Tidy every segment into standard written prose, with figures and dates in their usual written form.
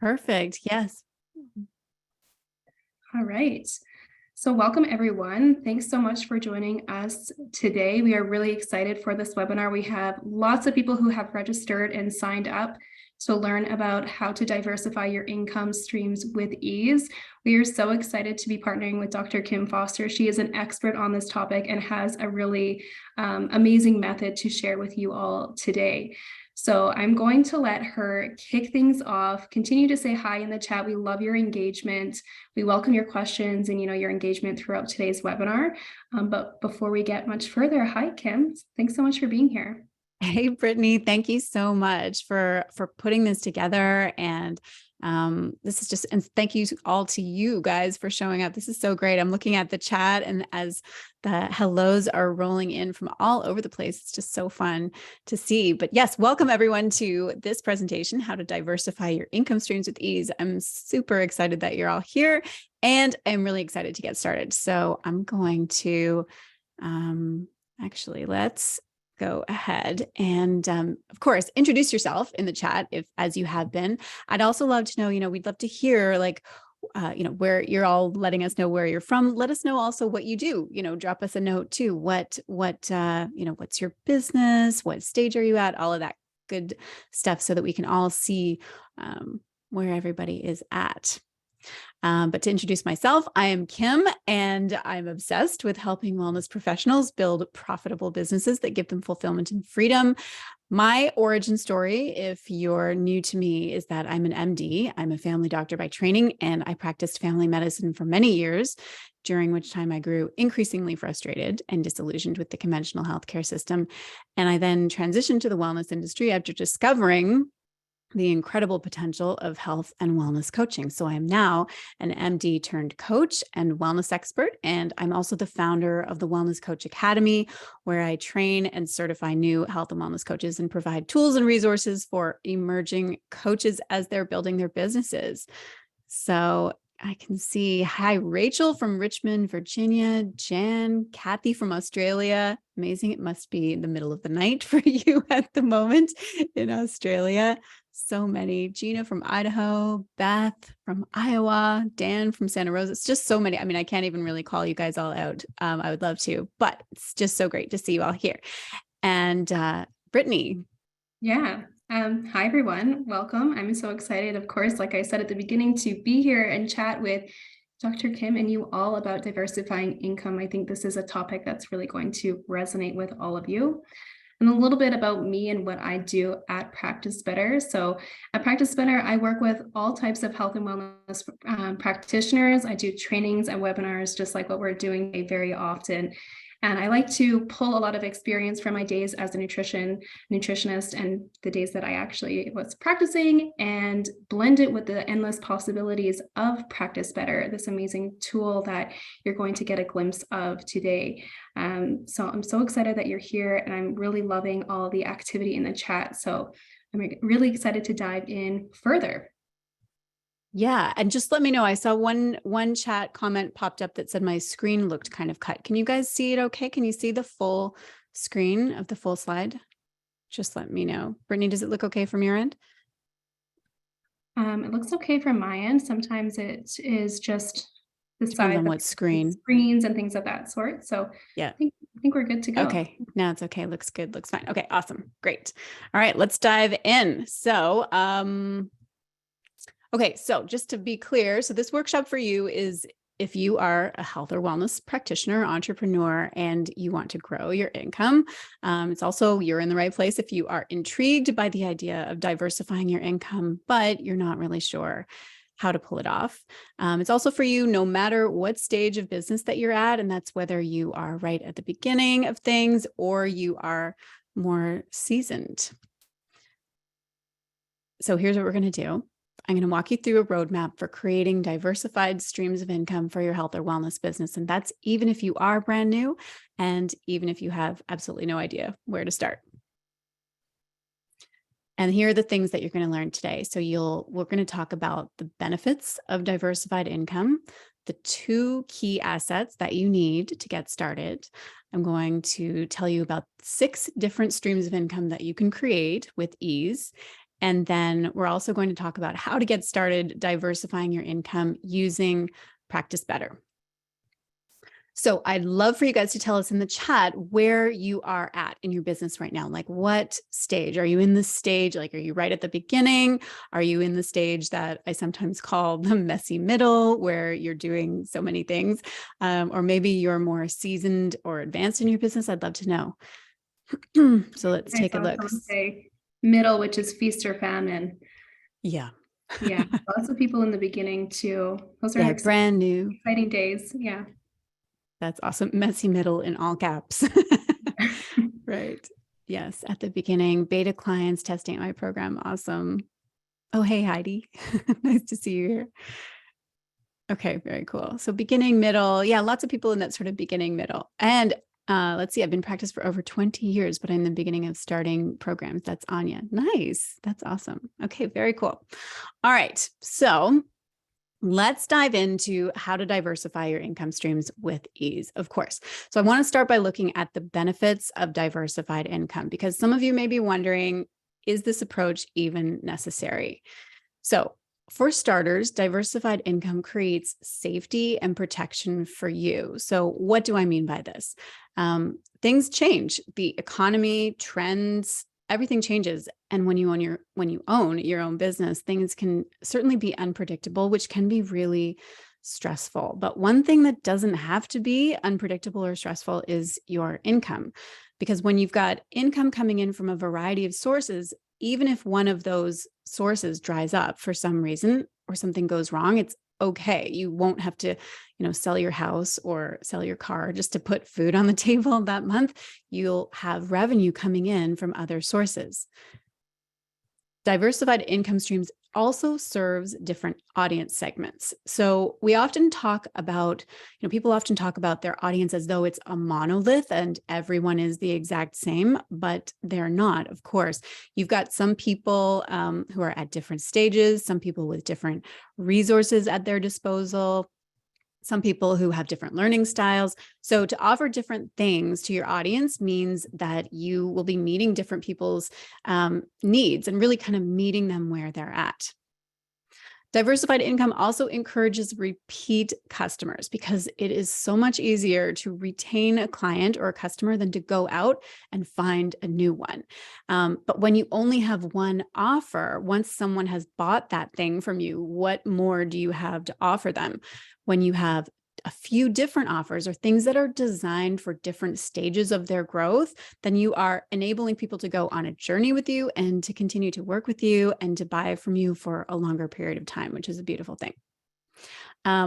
Perfect. Yes. All right. So welcome everyone. Thanks so much for joining us today. We are really excited for this webinar. We have lots of people who have registered and signed up to learn about how to diversify your income streams with ease. We are so excited to be partnering with Dr. Kim Foster. She is an expert on this topic and has a really amazing method to share with you all today. So I'm going to let her kick things off. Continue to say hi in the chat. We love your engagement. We welcome your questions and your engagement throughout today's webinar. But before we get much further, hi Kim. Thanks so much for being here. Hey, Brittany, thank you so much for putting this together. And this is just, and thank you all to you guys for showing up. This is so great. I'm looking at the chat, and as the hellos are rolling in from all over the place, it's just so fun to see. But yes, welcome everyone to this presentation, How to Diversify Your Income Streams with Ease. I'm super excited that you're all here, and I'm really excited to get started. So I'm going to, actually, let's go ahead and, of course, introduce yourself in the chat as you have been. I'd also love to know, we'd love to hear where you're all letting us know where you're from. Let us know also what you do, drop us a note too. What's your business? What stage are you at? All of that good stuff so that we can all see where everybody is at. But to introduce myself, I am Kim, and I'm obsessed with helping wellness professionals build profitable businesses that give them fulfillment and freedom. My origin story, if you're new to me, is that I'm an MD. I'm a family doctor by training, and I practiced family medicine for many years, during which time I grew increasingly frustrated and disillusioned with the conventional healthcare system. And I then transitioned to the wellness industry after discovering the incredible potential of health and wellness coaching. So I'm now an MD turned coach and wellness expert. And I'm also the founder of the Wellness Coach Academy, where I train and certify new health and wellness coaches and provide tools and resources for emerging coaches as they're building their businesses. So I can see, hi, Rachel from Richmond, Virginia, Jan, Kathy from Australia. Amazing. It must be the middle of the night for you at the moment in Australia. So many. Gina from Idaho, Beth from Iowa, Dan from Santa Rosa. It's just so many. I mean, I can't even really call you guys all out. I would love to, but it's just so great to see you all here. And Brittany. Yeah. Hi, everyone. Welcome. I'm so excited, of course, like I said at the beginning, to be here and chat with Dr. Kim and you all about diversifying income. I think this is a topic that's really going to resonate with all of you. And a little bit about me and what I do at Practice Better. So at Practice Better, I work with all types of health and wellness practitioners. I do trainings and webinars, just like what we're doing very often. And I like to pull a lot of experience from my days as a nutritionist and the days that I actually was practicing, and blend it with the endless possibilities of Practice Better, this amazing tool that you're going to get a glimpse of today. So I'm so excited that you're here, and I'm really loving all the activity in the chat. So I'm really excited to dive in further. Yeah. And just let me know. I saw one chat comment popped up that said my screen looked kind of cut. Can you guys see it okay? Can you see the full screen of the full slide? Just let me know. Brittany, does it look okay from your end? It looks okay from my end. Sometimes it is just the Depends size on what screen. Screens and things of that sort. So yeah, I think we're good to go. Okay. No, it's okay. Looks good. Looks fine. Okay. Awesome. Great. All right. Let's dive in. So, okay. So just to be clear, so this workshop for you is if you are a health or wellness practitioner, entrepreneur, and you want to grow your income. It's also, you're in the right place if you are intrigued by the idea of diversifying your income, but you're not really sure how to pull it off. It's also for you, no matter what stage of business that you're at. And that's whether you are right at the beginning of things or you are more seasoned. So here's what we're going to do. I'm going to walk you through a roadmap for creating diversified streams of income for your health or wellness business. And that's even if you are brand new and even if you have absolutely no idea where to start. And here are the things that you're going to learn today. So we're going to talk about the benefits of diversified income, the 2 key assets that you need to get started. I'm going to tell you about 6 different streams of income that you can create with ease. And then we're also going to talk about how to get started diversifying your income using Practice Better. So I'd love for you guys to tell us in the chat where you are at in your business right now. Like, what stage? Are you in the stage? Like, are you right at the beginning? Are you in the stage that I sometimes call the messy middle, where you're doing so many things? Or maybe you're more seasoned or advanced in your business. I'd love to know. So let's take a look. Say middle, which is feast or famine. Yeah. Yeah. Lots of people in the beginning too. Those are brand new. Exciting days. Yeah. That's awesome. Messy middle in all caps. Right. Yes. At the beginning, beta clients testing out my program. Awesome. Oh, hey, Heidi. Nice to see you here. Okay. Very cool. So beginning, middle. Yeah. Lots of people in that sort of beginning, middle. And let's see, I've been practicing for over 20 years, but I'm in the beginning of starting programs. That's Anya. Nice. That's awesome. Okay. Very cool. All right. So let's dive into how to diversify your income streams with ease, of course. So I want to start by looking at the benefits of diversified income, because some of you may be wondering, is this approach even necessary? So for starters, diversified income creates safety and protection for you. So what do I mean by this? Things change, the economy, trends, everything changes. And when you own your own business, things can certainly be unpredictable, which can be really stressful. But one thing that doesn't have to be unpredictable or stressful is your income. Because when you've got income coming in from a variety of sources, even if one of those sources dries up for some reason or something goes wrong, it's okay. You won't have to, sell your house or sell your car just to put food on the table that month. You'll have revenue coming in from other sources. Diversified income streams also serves different audience segments. So we often talk about, people often talk about their audience as though it's a monolith and everyone is the exact same, but they're not, of course. You've got some people who are at different stages, some people with different resources at their disposal, some people who have different learning styles. So to offer different things to your audience means that you will be meeting different people's needs and really kind of meeting them where they're at. Diversified income also encourages repeat customers because it is so much easier to retain a client or a customer than to go out and find a new one. But when you only have one offer, once someone has bought that thing from you, what more do you have to offer them? When you have a few different offers or things that are designed for different stages of their growth, then you are enabling people to go on a journey with you and to continue to work with you and to buy from you for a longer period of time, which is a beautiful thing.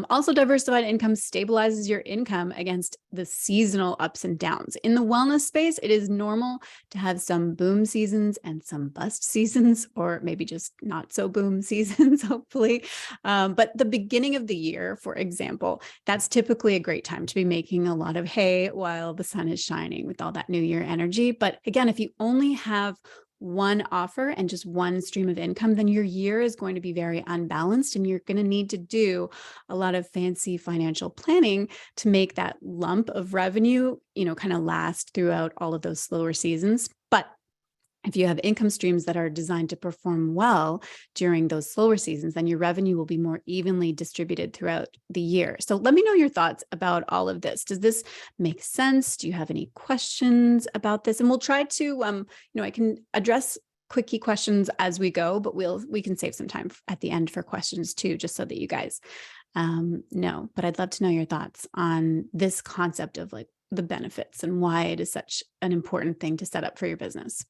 Also, diversified income stabilizes your income against the seasonal ups and downs. In the wellness space, it is normal to have some boom seasons and some bust seasons, or maybe just not so boom seasons, hopefully. But the beginning of the year, for example, that's typically a great time to be making a lot of hay while the sun is shining with all that new year energy. But again, if you only have one offer and just one stream of income, then your year is going to be very unbalanced and you're going to need to do a lot of fancy financial planning to make that lump of revenue, kind of last throughout all of those slower seasons. But if you have income streams that are designed to perform well during those slower seasons, then your revenue will be more evenly distributed throughout the year. So let me know your thoughts about all of this. Does this make sense? Do you have any questions about this? And we'll try to, I can address quickie questions as we go, but we can save some time at the end for questions too, just so that you guys know. But I'd love to know your thoughts on this concept of like the benefits and why it is such an important thing to set up for your business.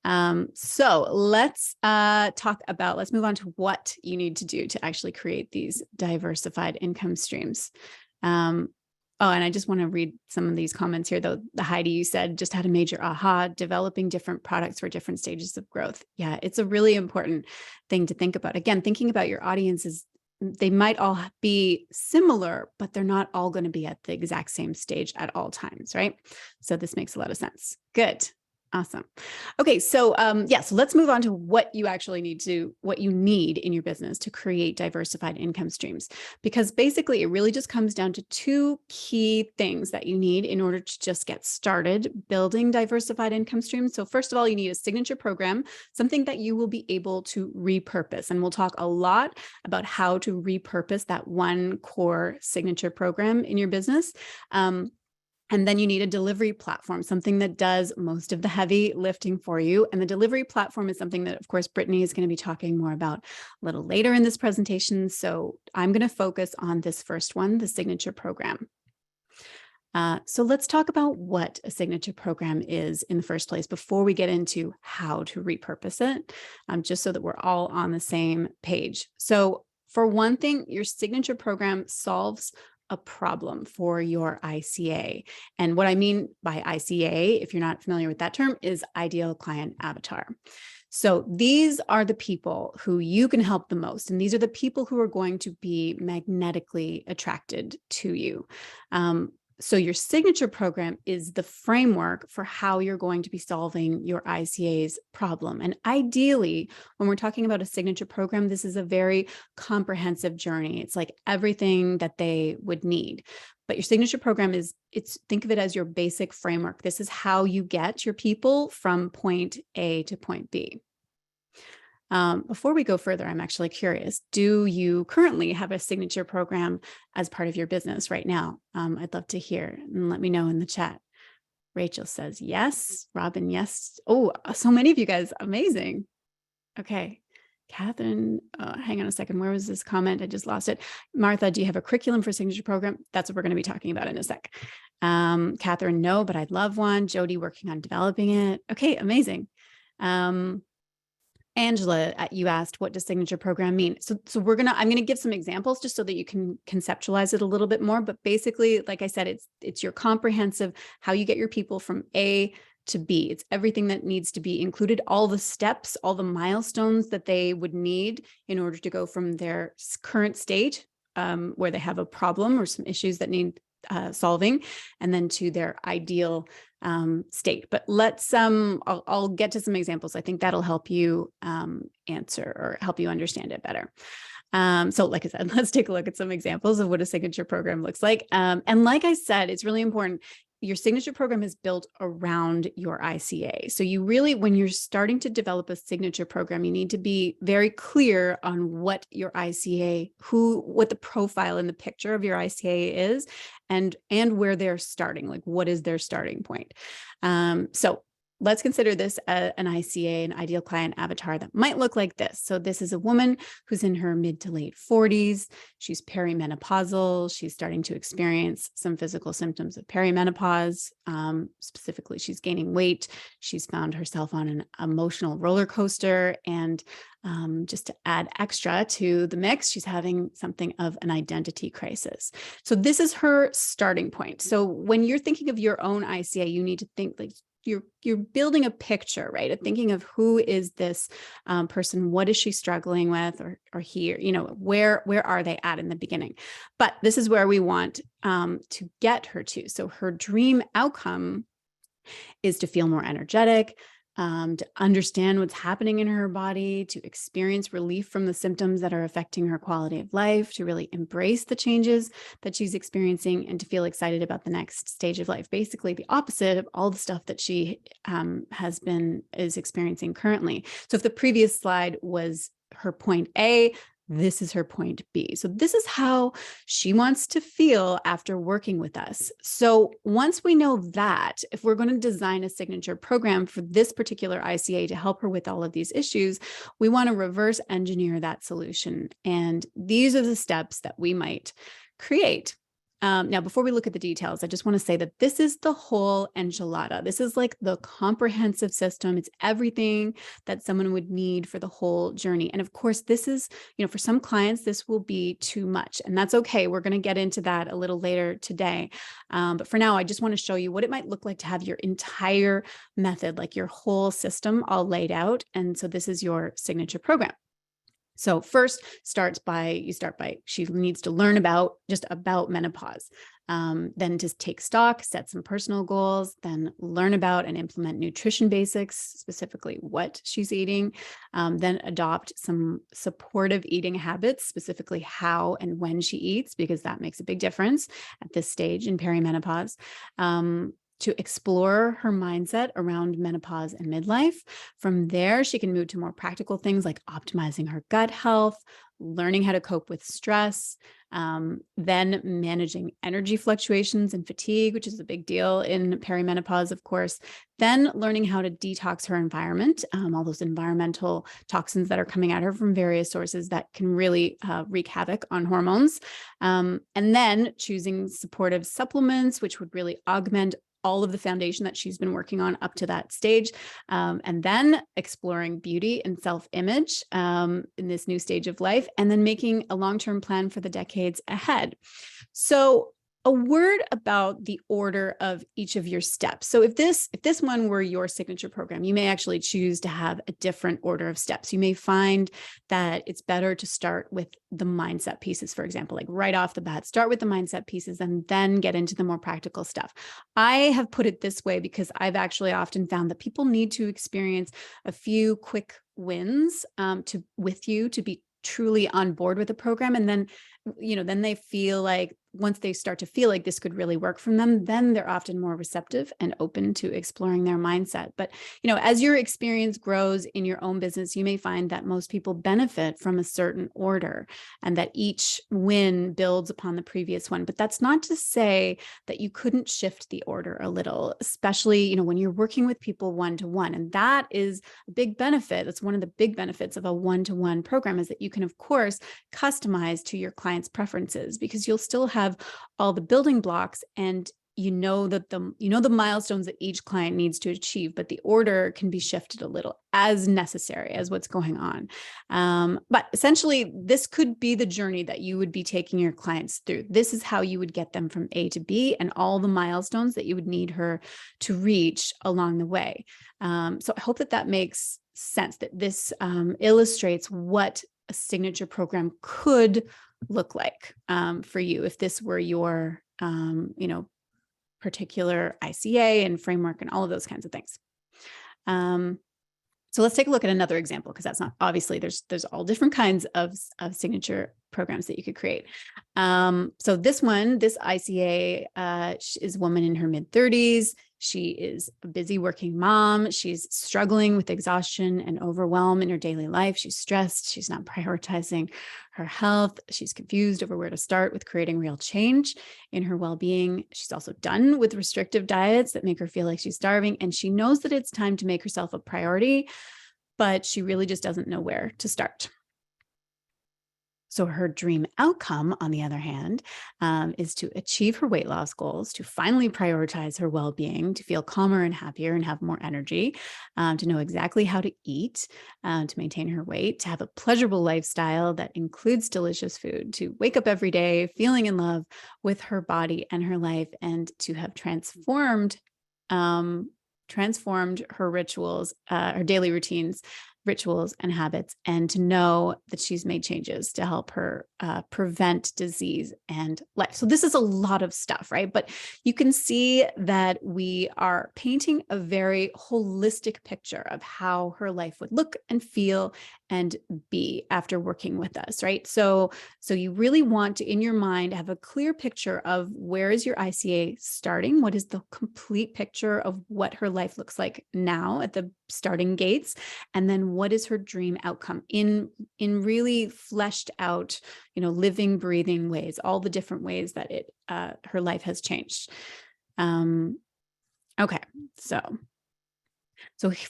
So let's move on to what you need to do to actually create these diversified income streams. And I just want to read some of these comments here, though. The Heidi, you said, just had a major aha, developing different products for different stages of growth. Yeah, it's a really important thing to think about. Again, thinking about your audiences, they might all be similar, but they're not all going to be at the exact same stage at all times, right? So this makes a lot of sense. Good. Awesome. Okay. So, so let's move on to what you actually what you need in your business to create diversified income streams, because basically it really just comes down to two key things that you need in order to just get started building diversified income streams. So first of all, you need a signature program, something that you will be able to repurpose. And we'll talk a lot about how to repurpose that one core signature program in your business. And then you need a delivery platform, something that does most of the heavy lifting for you. And the delivery platform is something that, of course, Brittany is going to be talking more about a little later in this presentation. So I'm going to focus on this first one, the signature program. So let's talk about what a signature program is in the first place before we get into how to repurpose it, just so that we're all on the same page. So for one thing, your signature program solves a problem for your ICA. And what I mean by ICA, if you're not familiar with that term, is ideal client avatar. So these are the people who you can help the most. And these are the people who are going to be magnetically attracted to you. So your signature program is the framework for how you're going to be solving your ICA's problem. And ideally, when we're talking about a signature program, this is a very comprehensive journey. It's like everything that they would need. But your signature program think of it as your basic framework. This is how you get your people from point A to point B. Before we go further, I'm actually curious, do you currently have a signature program as part of your business right now? I'd love to hear, and let me know in the chat. Rachel says yes. Robin, yes. Oh, so many of you guys. Amazing. Okay. Catherine, hang on a second. Where was this comment? I just lost it. Martha, do you have a curriculum for signature program? That's what we're going to be talking about in a sec. Catherine, no, but I'd love one. Jody, working on developing it. Okay, amazing. Angela, you asked, what does signature program mean? So I'm going to give some examples just so that you can conceptualize it a little bit more. But basically, like I said, it's your comprehensive, how you get your people from A to B. It's everything that needs to be included, all the steps, all the milestones that they would need in order to go from their current state, where they have a problem or some issues that need solving, and then to their ideal state. But I'll get to some examples. I think that'll help you answer or help you understand it better. So like I said, let's take a look at some examples of what a signature program looks like. And like I said, it's really important. Your signature program is built around your ICA. So you really, when you're starting to develop a signature program, you need to be very clear on what your ICA, what the profile in the picture of your ICA is, and where they're starting, like what is their starting point. So let's consider this an ICA, an ideal client avatar that might look like this. So this is a woman who's in her mid to late 40s. She's perimenopausal. She's starting to experience some physical symptoms of perimenopause. Specifically, she's gaining weight. She's found herself on an emotional roller coaster. And just to add extra to the mix, she's having something of an identity crisis. So this is her starting point. So when you're thinking of your own ICA, you need to think like, you're building a picture, right? Of thinking of who is this person, what is she struggling with, or here, where are they at in the beginning? But this is where we want to get her to. So her dream outcome is to feel more energetic, to understand what's happening in her body, to experience relief from the symptoms that are affecting her quality of life, to really embrace the changes that she's experiencing, and to feel excited about the next stage of life. Basically, the opposite of all the stuff that she is experiencing currently. So if the previous slide was her point A, this is her point B. So this is how she wants to feel after working with us. So once we know that, if we're going to design a signature program for this particular ICA to help her with all of these issues, we want to reverse engineer that solution. And these are the steps that we might create. Now, before we look at the details, I just want to say that this is the whole enchilada. This is like the comprehensive system. It's everything that someone would need for the whole journey. And of course, this is, for some clients, this will be too much, and that's okay. We're going to get into that a little later today. But for now, I just want to show you what it might look like to have your entire method, like your whole system all laid out. And so this is your signature program. So first you start by, she needs to learn about menopause, then just take stock, set some personal goals, then learn about and implement nutrition basics, specifically what she's eating, then adopt some supportive eating habits, specifically how and when she eats, because that makes a big difference at this stage in perimenopause. To explore her mindset around menopause and midlife. From there, she can move to more practical things like optimizing her gut health, learning how to cope with stress, then managing energy fluctuations and fatigue, which is a big deal in perimenopause, of course, then learning how to detox her environment, all those environmental toxins that are coming at her from various sources that can really wreak havoc on hormones, and then choosing supportive supplements, which would really augment all of the foundation that she's been working on up to that stage. And then exploring beauty and self-image in this new stage of life, and then making a long-term plan for the decades ahead. So a word about the order of each of your steps. So if this one were your signature program, you may actually choose to have a different order of steps. You may find that it's better to start with the mindset pieces, for example, like right off the bat, start with the mindset pieces and then get into the more practical stuff. I have put it this way because I've actually often found that people need to experience a few quick wins with you to be truly on board with the program. And then, then they feel like, once they start to feel like this could really work for them, then they're often more receptive and open to exploring their mindset. But, as your experience grows in your own business, you may find that most people benefit from a certain order and that each win builds upon the previous one. But that's not to say that you couldn't shift the order a little, especially, when you're working with people one-to-one. And that is a big benefit. That's one of the big benefits of a one-to-one program, is that you can, of course, customize to your client's preferences, because you'll still have all the building blocks, and that the milestones that each client needs to achieve, but the order can be shifted a little as necessary as what's going on. But essentially, this could be the journey that you would be taking your clients through. This is how you would get them from A to B, and all the milestones that you would need her to reach along the way. So I hope that makes sense, that this illustrates what a signature program could look like for you if this were your particular ICA and framework and all of those kinds of things. So let's take a look at another example, because that's not, obviously there's all different kinds of signature programs that you could create. So this ICA is a woman in her mid-30s. She is a busy working mom. She's struggling with exhaustion and overwhelm in her daily life. She's stressed. She's not prioritizing her health. She's confused over where to start with creating real change in her well-being. She's also done with restrictive diets that make her feel like she's starving. And she knows that it's time to make herself a priority, but she really just doesn't know where to start. So her dream outcome, on the other hand, is to achieve her weight loss goals, to finally prioritize her well-being, to feel calmer and happier and have more energy, to know exactly how to eat, to maintain her weight, to have a pleasurable lifestyle that includes delicious food, to wake up every day feeling in love with her body and her life, and to have transformed her rituals, her daily routines, rituals and habits, and to know that she's made changes to help her prevent disease and life. So this is a lot of stuff, right? But you can see that we are painting a very holistic picture of how her life would look and feel and be after working with us, right? So you really want to, in your mind, have a clear picture of where is your ICA starting? What is the complete picture of what her life looks like now at the starting gates? And then what is her dream outcome in really fleshed out, living, breathing ways, all the different ways that her life has changed. Okay, so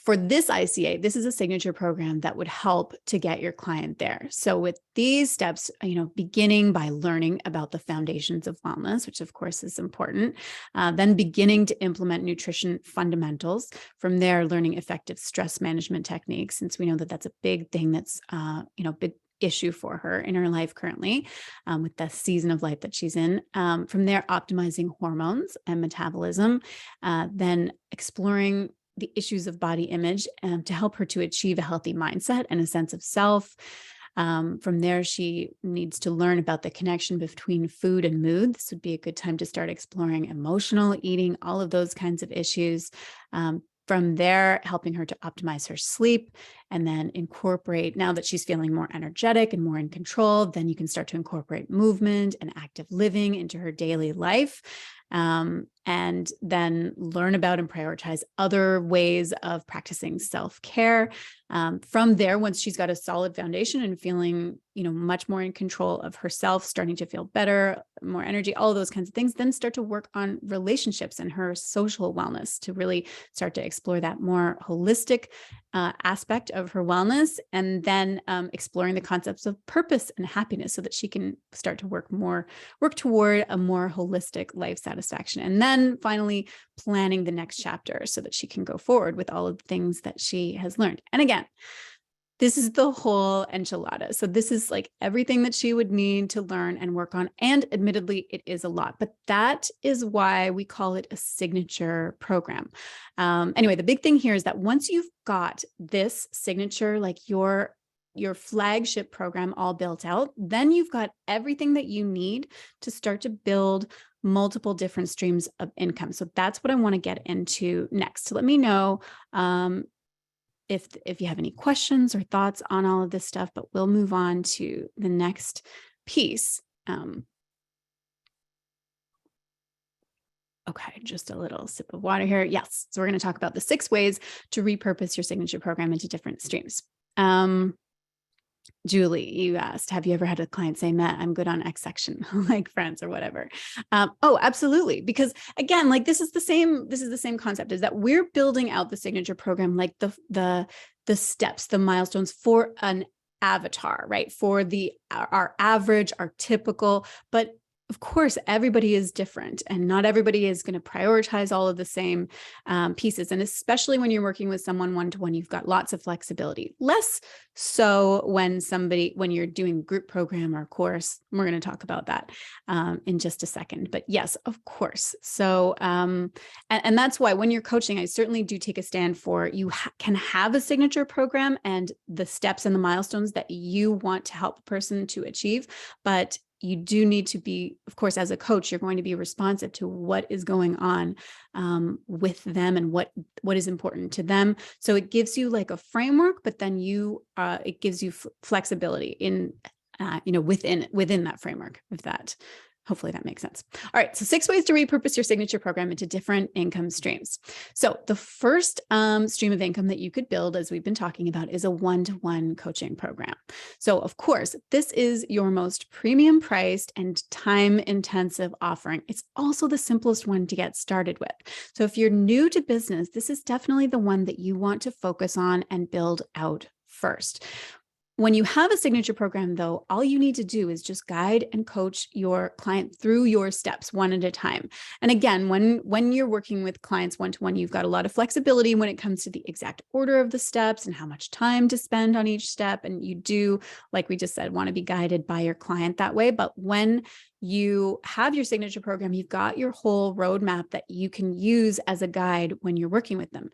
for this ICA, this is a signature program that would help to get your client there. So with these steps, beginning by learning about the foundations of wellness, which of course is important, then beginning to implement nutrition fundamentals. From there, learning effective stress management techniques, since we know that that's a big thing that's, big issue for her in her life currently, with the season of life that she's in. From there, optimizing hormones and metabolism, then exploring the issues of body image to help her to achieve a healthy mindset and a sense of self. From there, she needs to learn about the connection between food and mood. This would be a good time to start exploring emotional eating, all of those kinds of issues. From there, helping her to optimize her sleep and then incorporate, now that she's feeling more energetic and more in control, then you can start to incorporate movement and active living into her daily life. And then learn about and prioritize other ways of practicing self-care. From there, once she's got a solid foundation and feeling, much more in control of herself, starting to feel better, more energy, all of those kinds of things, then start to work on relationships and her social wellness to really start to explore that more holistic aspect of her wellness, and then exploring the concepts of purpose and happiness so that she can start to work toward a more holistic life satisfaction. And then finally planning the next chapter so that she can go forward with all of the things that she has learned. And again, this is the whole enchilada. So this is like everything that she would need to learn and work on. And admittedly, it is a lot, but that is why we call it a signature program. Anyway, the big thing here is that once you've got this signature, like your flagship program all built out, then you've got everything that you need to start to build multiple different streams of income. So that's what I want to get into next. So let me know if you have any questions or thoughts on all of this stuff, but we'll move on to the next piece. Okay, just a little sip of water here. Yes, so we're going to talk about the 6 ways to repurpose your signature program into different streams. Julie, you asked, have you ever had a client say, Matt, I'm good on X section, like friends or whatever? Oh, absolutely. Because again, like this is the same concept, is that we're building out the signature program, like the steps, the milestones for an avatar, right? For our average, our typical, but of course, everybody is different and not everybody is going to prioritize all of the same pieces. And especially when you're working with someone one-to-one, you've got lots of flexibility. Less so when you're doing group program or course. We're going to talk about that in just a second. But yes, of course. So, and that's why when you're coaching, I certainly do take a stand for you can have a signature program and the steps and the milestones that you want to help a person to achieve. But you do need to be, of course, as a coach, you're going to be responsive to what is going on with them and what is important to them. So it gives you like a framework, but then it gives you flexibility in, within that framework, hopefully that makes sense. All right. So 6 ways to repurpose your signature program into different income streams. So the first stream of income that you could build, as we've been talking about, is a one-to-one coaching program. So of course, this is your most premium priced and time-intensive offering. It's also the simplest one to get started with. So if you're new to business, this is definitely the one that you want to focus on and build out first. When you have a signature program, though, all you need to do is just guide and coach your client through your steps one at a time. And again, when you're working with clients one-to-one, you've got a lot of flexibility when it comes to the exact order of the steps and how much time to spend on each step. And you do, like we just said, want to be guided by your client that way. But when you have your signature program, you've got your whole roadmap that you can use as a guide when you're working with them.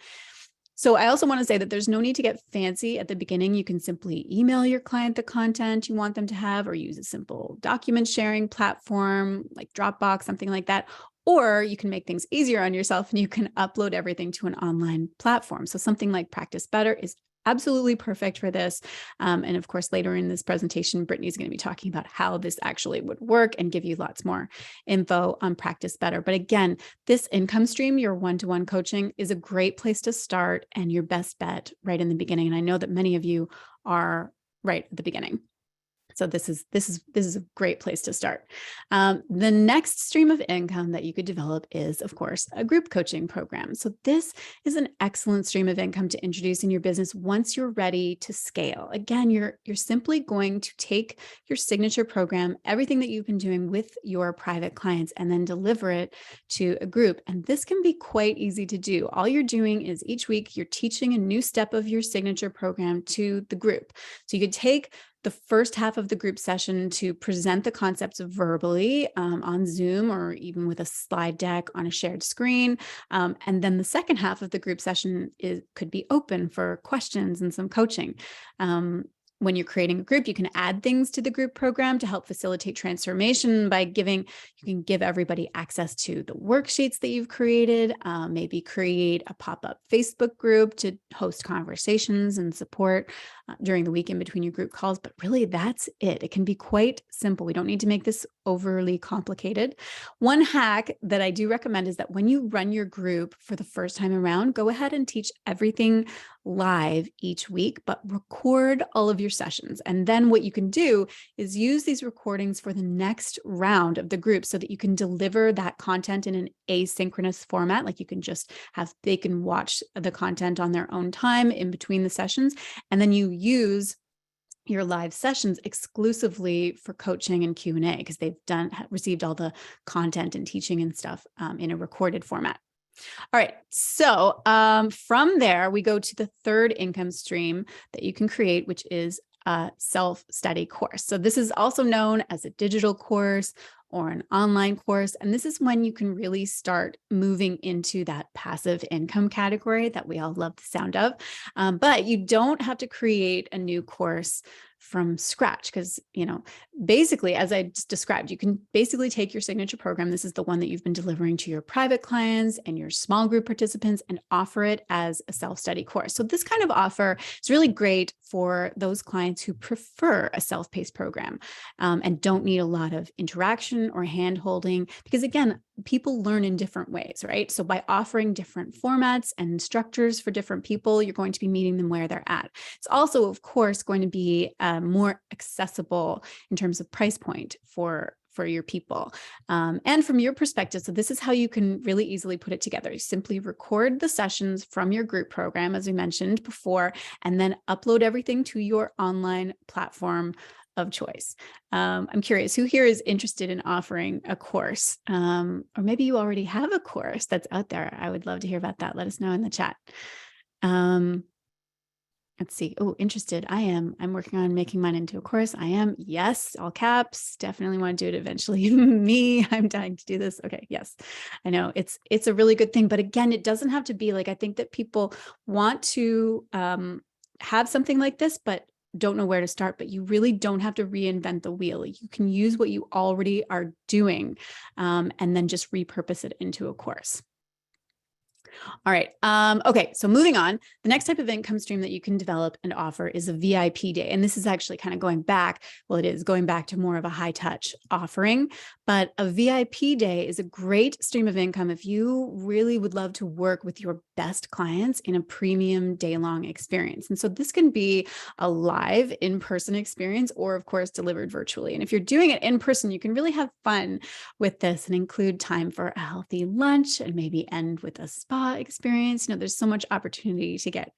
So I also want to say that there's no need to get fancy at the beginning. You can simply email your client the content you want them to have, or use a simple document sharing platform like Dropbox, something like that. Or you can make things easier on yourself and you can upload everything to an online platform. So something like Practice Better is absolutely perfect for this. And of course, later in this presentation, Brittany's going to be talking about how this actually would work and give you lots more info on Practice Better. But again, this income stream, your one-to-one coaching, is a great place to start and your best bet right in the beginning. And I know that many of you are right at the beginning. So this is a great place to start. The next stream of income that you could develop is, of course, a group coaching program. So this is an excellent stream of income to introduce in your business once you're ready to scale. Again, you're simply going to take your signature program, everything that you've been doing with your private clients, and then deliver it to a group. And this can be quite easy to do. All you're doing is each week you're teaching a new step of your signature program to the group. So you could take the first half of the group session to present the concepts verbally on Zoom or even with a slide deck on a shared screen. And then the second half of the group session could be open for questions and some coaching. when you're creating a group, you can add things to the group program to help facilitate transformation by you can give everybody access to the worksheets that you've created, maybe create a pop-up Facebook group to host conversations and support during the week in between your group calls. But really, that's it. It can be quite simple. We don't need to make this overly complicated. One hack that I do recommend is that when you run your group for the first time around, go ahead and teach everything live each week, but record all of your sessions. And then what you can do is use these recordings for the next round of the group so that you can deliver that content in an asynchronous format. Like they can watch the content on their own time in between the sessions. And then you use your live sessions exclusively for coaching and Q&A because they've received all the content and teaching and stuff in a recorded format. All right. So from there, we go to the third income stream that you can create, which is a self-study course. So this is also known as a digital course or an online course. And this is when you can really start moving into that passive income category that we all love the sound of. But you don't have to create a new course from scratch because, basically, as I just described, you can basically take your signature program. This is the one that you've been delivering to your private clients and your small group participants and offer it as a self-study course. So this kind of offer is really great for those clients who prefer a self-paced program and don't need a lot of interaction or hand-holding because, again, people learn in different ways, right? So by offering different formats and structures for different people, you're going to be meeting them where they're at. It's also, of course, going to be more accessible in terms of price point for your people. And from your perspective, so this is how you can really easily put it together. You simply record the sessions from your group program, as we mentioned before, and then upload everything to your online platform of choice. I'm curious, who here is interested in offering a course? Or maybe you already have a course that's out there. I would love to hear about that. Let us know in the chat. Let's see. Oh, interested. I am. I'm working on making mine into a course. I am. Yes. All caps. Definitely want to do it eventually. Me, I'm dying to do this. Okay. Yes. I know it's a really good thing, but again, it doesn't have to be like, I think that people want to have something like this, but don't know where to start, but you really don't have to reinvent the wheel. You can use what you already are doing and then just repurpose it into a course. All right. Okay. So moving on, the next type of income stream that you can develop and offer is a VIP day. And this is actually kind of going back. Well, it is going back to more of a high touch offering, but a VIP day is a great stream of income if you really would love to work with your best clients in a premium day-long experience. And so this can be a live in-person experience or of course delivered virtually. And if you're doing it in person, you can really have fun with this and include time for a healthy lunch and maybe end with a spa experience. There's so much opportunity to get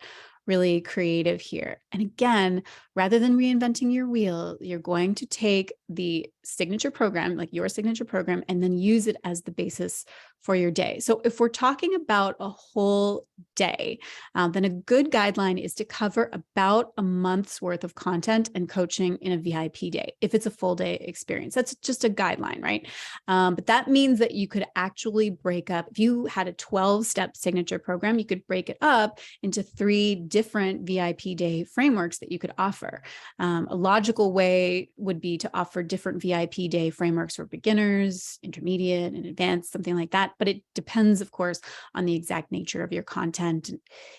really creative here. And again, rather than reinventing your wheel, you're going to take the signature program, like your signature program, and then use it as the basis for your day. So if we're talking about a whole day, then a good guideline is to cover about a month's worth of content and coaching in a VIP day. If it's a full day experience, that's just a guideline, right? But that means that you could actually break up, if you had a 12-step signature program, you could break it up into 3 different VIP day frameworks that you could offer. A logical way would be to offer different VIP day frameworks for beginners, intermediate, and advanced, something like that. But it depends, of course, on the exact nature of your content.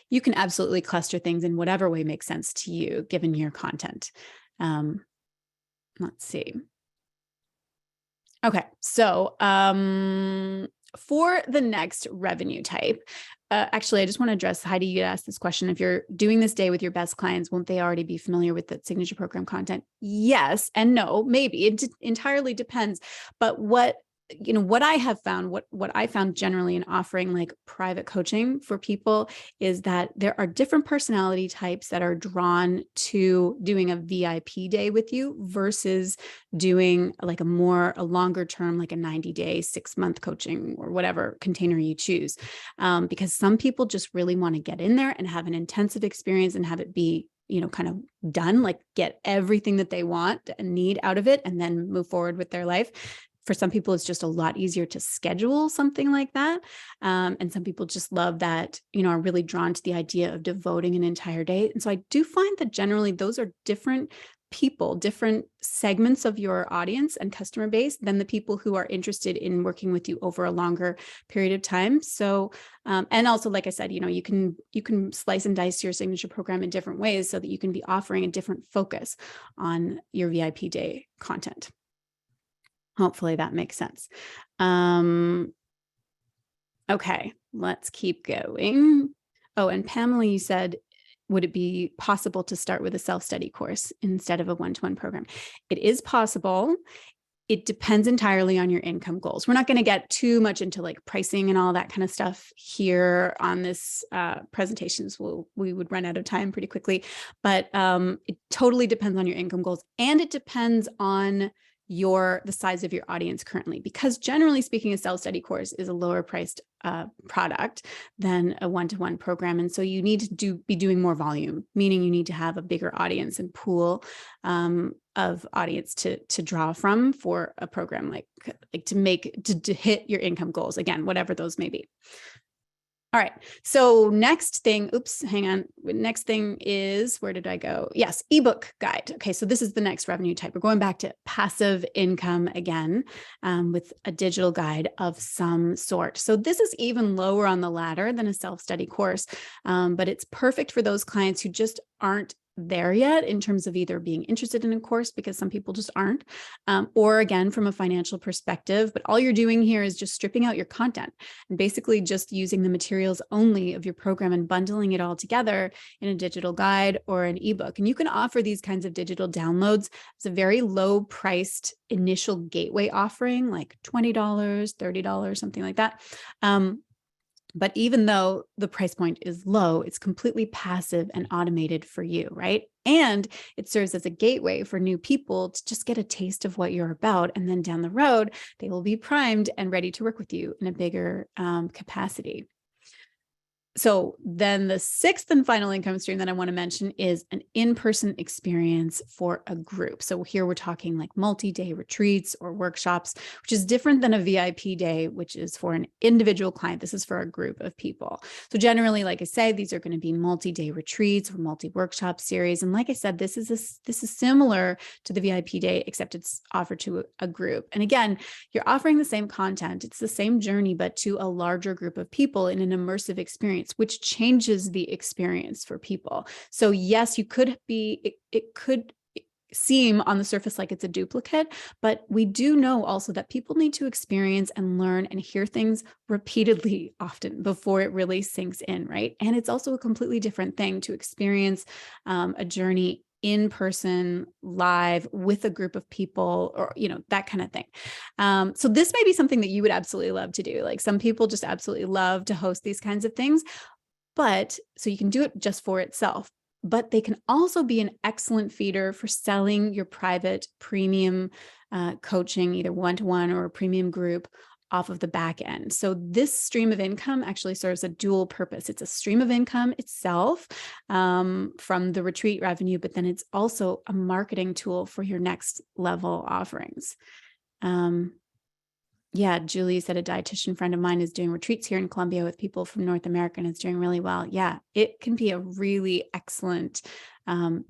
You can absolutely cluster things in whatever way makes sense to you, given your content. Let's see. Okay, so for the next revenue type, actually, I just want to address, Heidi, you asked this question. If you're doing this day with your best clients, won't they already be familiar with the signature program content? Yes and no, maybe. It entirely depends. But what I have found, what I found generally in offering like private coaching for people is that there are different personality types that are drawn to doing a VIP day with you versus doing like a longer term, like a 90-day, 6-month coaching or whatever container you choose. Because some people just really want to get in there and have an intensive experience and have it be kind of done, like get everything that they want and need out of it and then move forward with their life. For some people, it's just a lot easier to schedule something like that. And some people just love that, are really drawn to the idea of devoting an entire day. And so I do find that generally those are different people, different segments of your audience and customer base than the people who are interested in working with you over a longer period of time. So, and also, like I said, you can slice and dice your signature program in different ways so that you can be offering a different focus on your VIP day content. Hopefully that makes sense. Okay, let's keep going. Oh, and Pamela, you said, would it be possible to start with a self-study course instead of a one-to-one program? It is possible. It depends entirely on your income goals. We're not going to get too much into like pricing and all that kind of stuff here on this presentations. We would run out of time pretty quickly, but it totally depends on your income goals, and it depends on the size of your audience currently, because generally speaking, a self-study course is a lower priced product than a one-to-one program. And so you need to be doing more volume, meaning you need to have a bigger audience and pool of audience to draw from for a program like to hit your income goals, again, whatever those may be. All right. So next thing, hang on. Next thing is, where did I go? Yes, ebook guide. Okay. So this is the next revenue type. We're going back to passive income again, with a digital guide of some sort. So this is even lower on the ladder than a self-study course, but it's perfect for those clients who just aren't there yet in terms of either being interested in a course, because some people just aren't, or again, from a financial perspective. But all you're doing here is just stripping out your content and basically just using the materials only of your program and bundling it all together in a digital guide or an ebook. And you can offer these kinds of digital downloads as a very low priced initial gateway offering, like $20, $30, something like that. But even though the price point is low, it's completely passive and automated for you, right? And it serves as a gateway for new people to just get a taste of what you're about. And then down the road, they will be primed and ready to work with you in a bigger capacity. So then the sixth and final income stream that I want to mention is an in-person experience for a group. So here we're talking like multi-day retreats or workshops, which is different than a VIP day, which is for an individual client. This is for a group of people. So generally, like I said, these are going to be multi-day retreats or multi-workshop series. And like I said, this is similar to the VIP day, except it's offered to a group. And again, you're offering the same content. It's the same journey, but to a larger group of people in an immersive experience, which changes the experience for people. So yes, it could seem on the surface like it's a duplicate, but we do know also that people need to experience and learn and hear things repeatedly often before it really sinks in, right? And it's also a completely different thing to experience a journey in person, live with a group of people, or, that kind of thing. So this may be something that you would absolutely love to do. Like some people just absolutely love to host these kinds of things, but so you can do it just for itself, but they can also be an excellent feeder for selling your private premium coaching, either one-to-one or a premium group, off of the back end. So this stream of income actually serves a dual purpose. It's a stream of income itself from the retreat revenue, but then it's also a marketing tool for your next level offerings. Yeah, Julie said a dietitian friend of mine is doing retreats here in Colombia with people from North America, and it's doing really well. Yeah, it can be a really excellent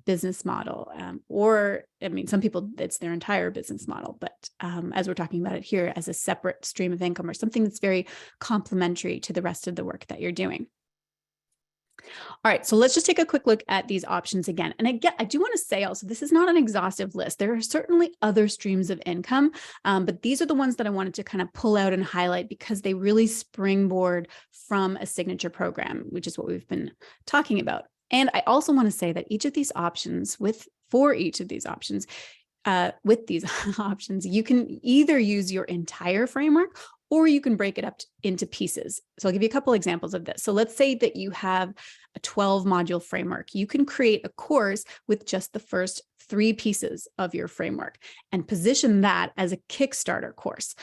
business model. Some people, it's their entire business model, but as we're talking about it here as a separate stream of income or something that's very complementary to the rest of the work that you're doing. All right, so let's just take a quick look at these options again. And again, I do want to say also, this is not an exhaustive list. There are certainly other streams of income, but these are the ones that I wanted to kind of pull out and highlight because they really springboard from a signature program, which is what we've been talking about. And I also want to say that each of these options, with these options, you can either use your entire framework or you can break it up into pieces. So I'll give you a couple examples of this. So let's say that you have a 12 module framework. You can create a course with just the first 3 pieces of your framework and position that as a Kickstarter course.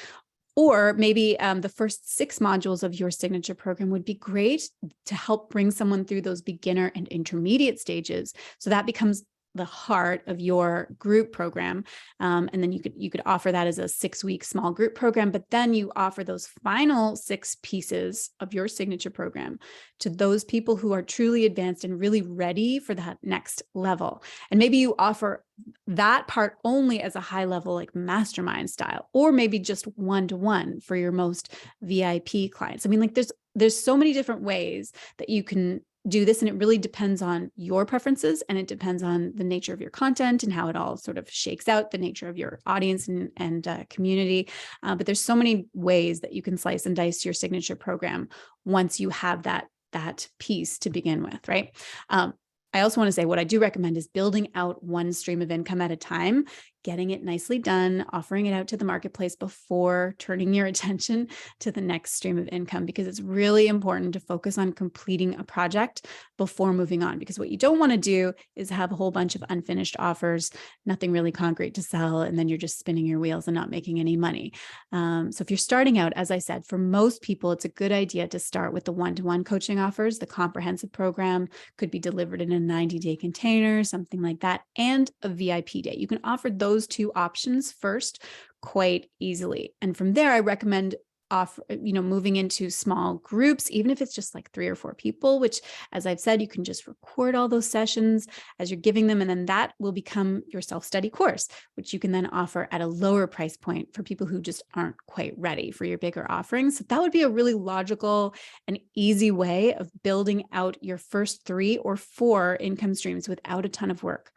Or maybe the first 6 modules of your signature program would be great to help bring someone through those beginner and intermediate stages. So that becomes the heart of your group program. And then you could offer that as a 6-week small group program, but then you offer those final 6 pieces of your signature program to those people who are truly advanced and really ready for that next level. And maybe you offer that part only as a high level, like mastermind style, or maybe just one-to-one for your most VIP clients. I mean, like there's so many different ways that you can do this, and it really depends on your preferences, and it depends on the nature of your content and how it all sort of shakes out, the nature of your audience and community. But there's so many ways that you can slice and dice your signature program once you have that piece to begin with, right? I also want to say what I do recommend is building out one stream of income at a time, getting it nicely done, offering it out to the marketplace before turning your attention to the next stream of income, because it's really important to focus on completing a project before moving on. Because what you don't want to do is have a whole bunch of unfinished offers, nothing really concrete to sell, and then you're just spinning your wheels and not making any money. So if you're starting out, as I said, for most people, it's a good idea to start with the one-to-one coaching offers. The comprehensive program could be delivered in a 90-day container, something like that, and a VIP day. You can offer those 2 options first quite easily. And from there, I recommend moving into small groups, even if it's just like 3 or 4 people, which, as I've said, you can just record all those sessions as you're giving them. And then that will become your self-study course, which you can then offer at a lower price point for people who just aren't quite ready for your bigger offerings. So that would be a really logical and easy way of building out your first 3 or 4 income streams without a ton of work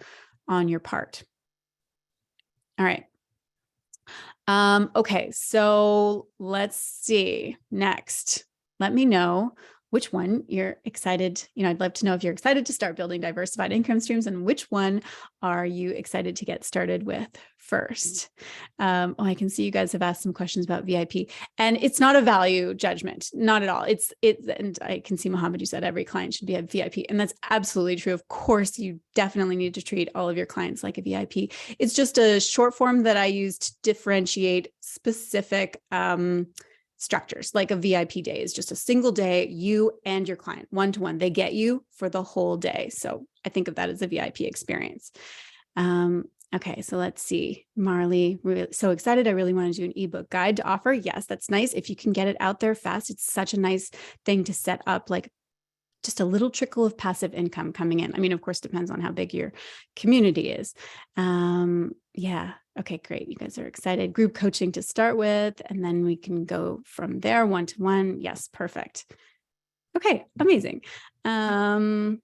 on your part. All right. Okay, so let's see. Next, let me know which one you're excited. I'd love to know if you're excited to start building diversified income streams, and which one are you excited to get started with first? I can see you guys have asked some questions about VIP, and it's not a value judgment, not at all. And I can see Mohammed, you said every client should be a VIP, and that's absolutely true. Of course, you definitely need to treat all of your clients like a VIP. It's just a short form that I use to differentiate specific structures. Like a VIP day is just a single day, you and your client, one-to-one. They get you for the whole day. So I think of that as a VIP experience. Okay, so let's see. Marley, so excited. I really want to do an ebook guide to offer. Yes, that's nice. If you can get it out there fast, it's such a nice thing to set up, like just a little trickle of passive income coming in. I mean, of course, depends on how big your community is. Yeah. Okay, great. You guys are excited. Group coaching to start with, and then we can go from there, one-to-one. Yes, perfect. Okay, amazing. All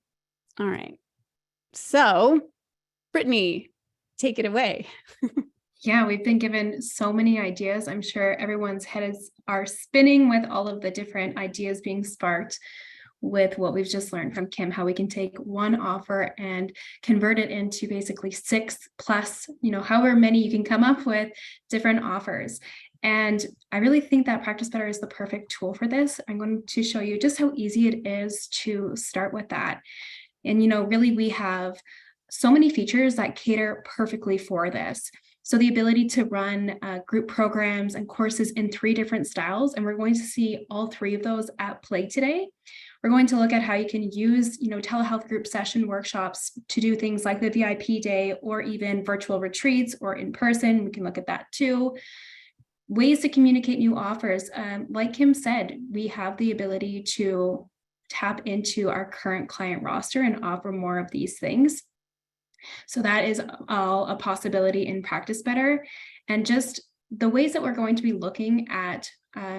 right. So, Brittany, take it away. Yeah, we've been given so many ideas. I'm sure everyone's heads are spinning with all of the different ideas being sparked with what we've just learned from Kim, how we can take one offer and convert it into basically 6 plus, however many you can come up with different offers. And I really think that Practice Better is the perfect tool for this. I'm going to show you just how easy it is to start with that. And, really we have so many features that cater perfectly for this. So the ability to run group programs and courses in 3 different styles, and we're going to see all 3 of those at play today. We're going to look at how you can use, telehealth group session workshops to do things like the VIP day, or even virtual retreats or in person. We can look at that too. Ways to communicate new offers. Like Kim said, we have the ability to tap into our current client roster and offer more of these things. So that is all a possibility in Practice Better. And just the ways that we're going to be looking at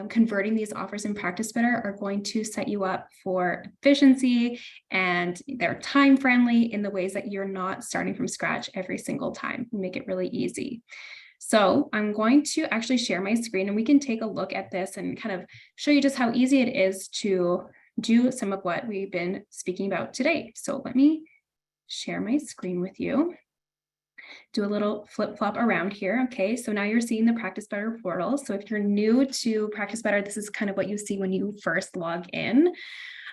converting these offers in Practice Better are going to set you up for efficiency, and they're time friendly in the ways that you're not starting from scratch every single time. We make it really easy. So I'm going to actually share my screen, and we can take a look at this and kind of show you just how easy it is to do some of what we've been speaking about today. So let me share my screen with you. Do a little flip-flop around here. Okay, so now you're seeing the Practice Better portal. So if you're new to Practice Better, this is kind of what you see when you first log in.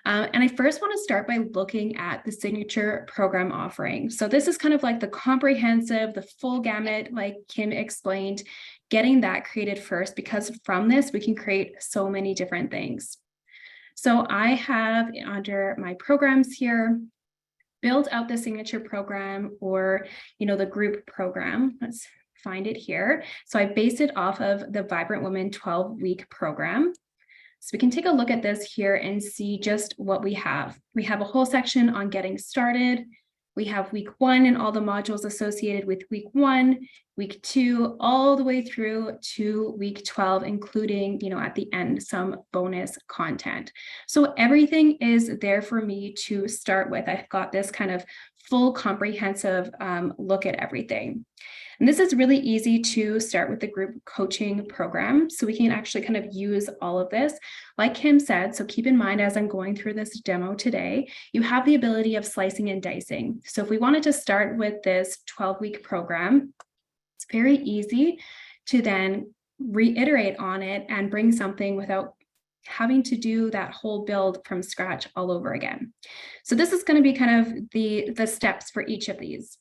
And I first want to start by looking at the signature program offering. So this is kind of like the comprehensive, the full gamut, like Kim explained, getting that created first, because from this, we can create so many different things. So I have under my programs here, build out the signature program or, the group program. Let's find it here. So I based it off of the Vibrant Women 12-week program. So we can take a look at this here and see just what we have. We have a whole section on getting started. We have week 1 and all the modules associated with week 1, week 2, all the way through to week 12, including, at the end, some bonus content. So everything is there for me to start with. I've got this kind of full comprehensive look at everything. And this is really easy to start with the group coaching program. So we can actually kind of use all of this. Like Kim said, so keep in mind as I'm going through this demo today, you have the ability of slicing and dicing. So if we wanted to start with this 12-week program, it's very easy to then reiterate on it and bring something without having to do that whole build from scratch all over again. So this is going to be kind of the steps for each of these.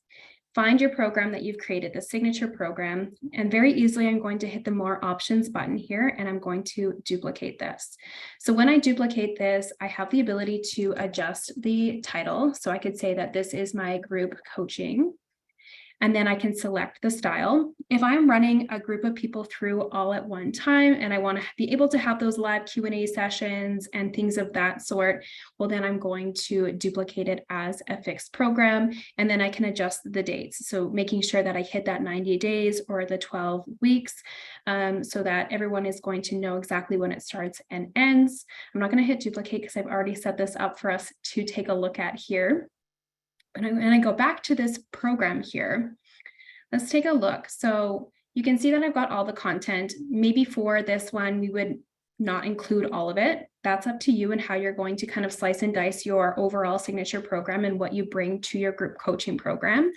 Find your program that you've created, the signature program, and very easily I'm going to hit the more options button here and I'm going to duplicate this. So when I duplicate this, I have the ability to adjust the title. So I could say that this is my group coaching. And then I can select the style. If I'm running a group of people through all at one time and I want to be able to have those live Q&A sessions and things of that sort, well, then I'm going to duplicate it as a fixed program, and then I can adjust the dates. So making sure that I hit that 90 days or the 12 weeks so that everyone is going to know exactly when it starts and ends. I'm not going to hit duplicate because I've already set this up for us to take a look at here. And I go back to this program here. Let's take a look. So you can see that I've got all the content. Maybe for this one, we would not include all of it. That's up to you and how you're going to kind of slice and dice your overall signature program and what you bring to your group coaching program.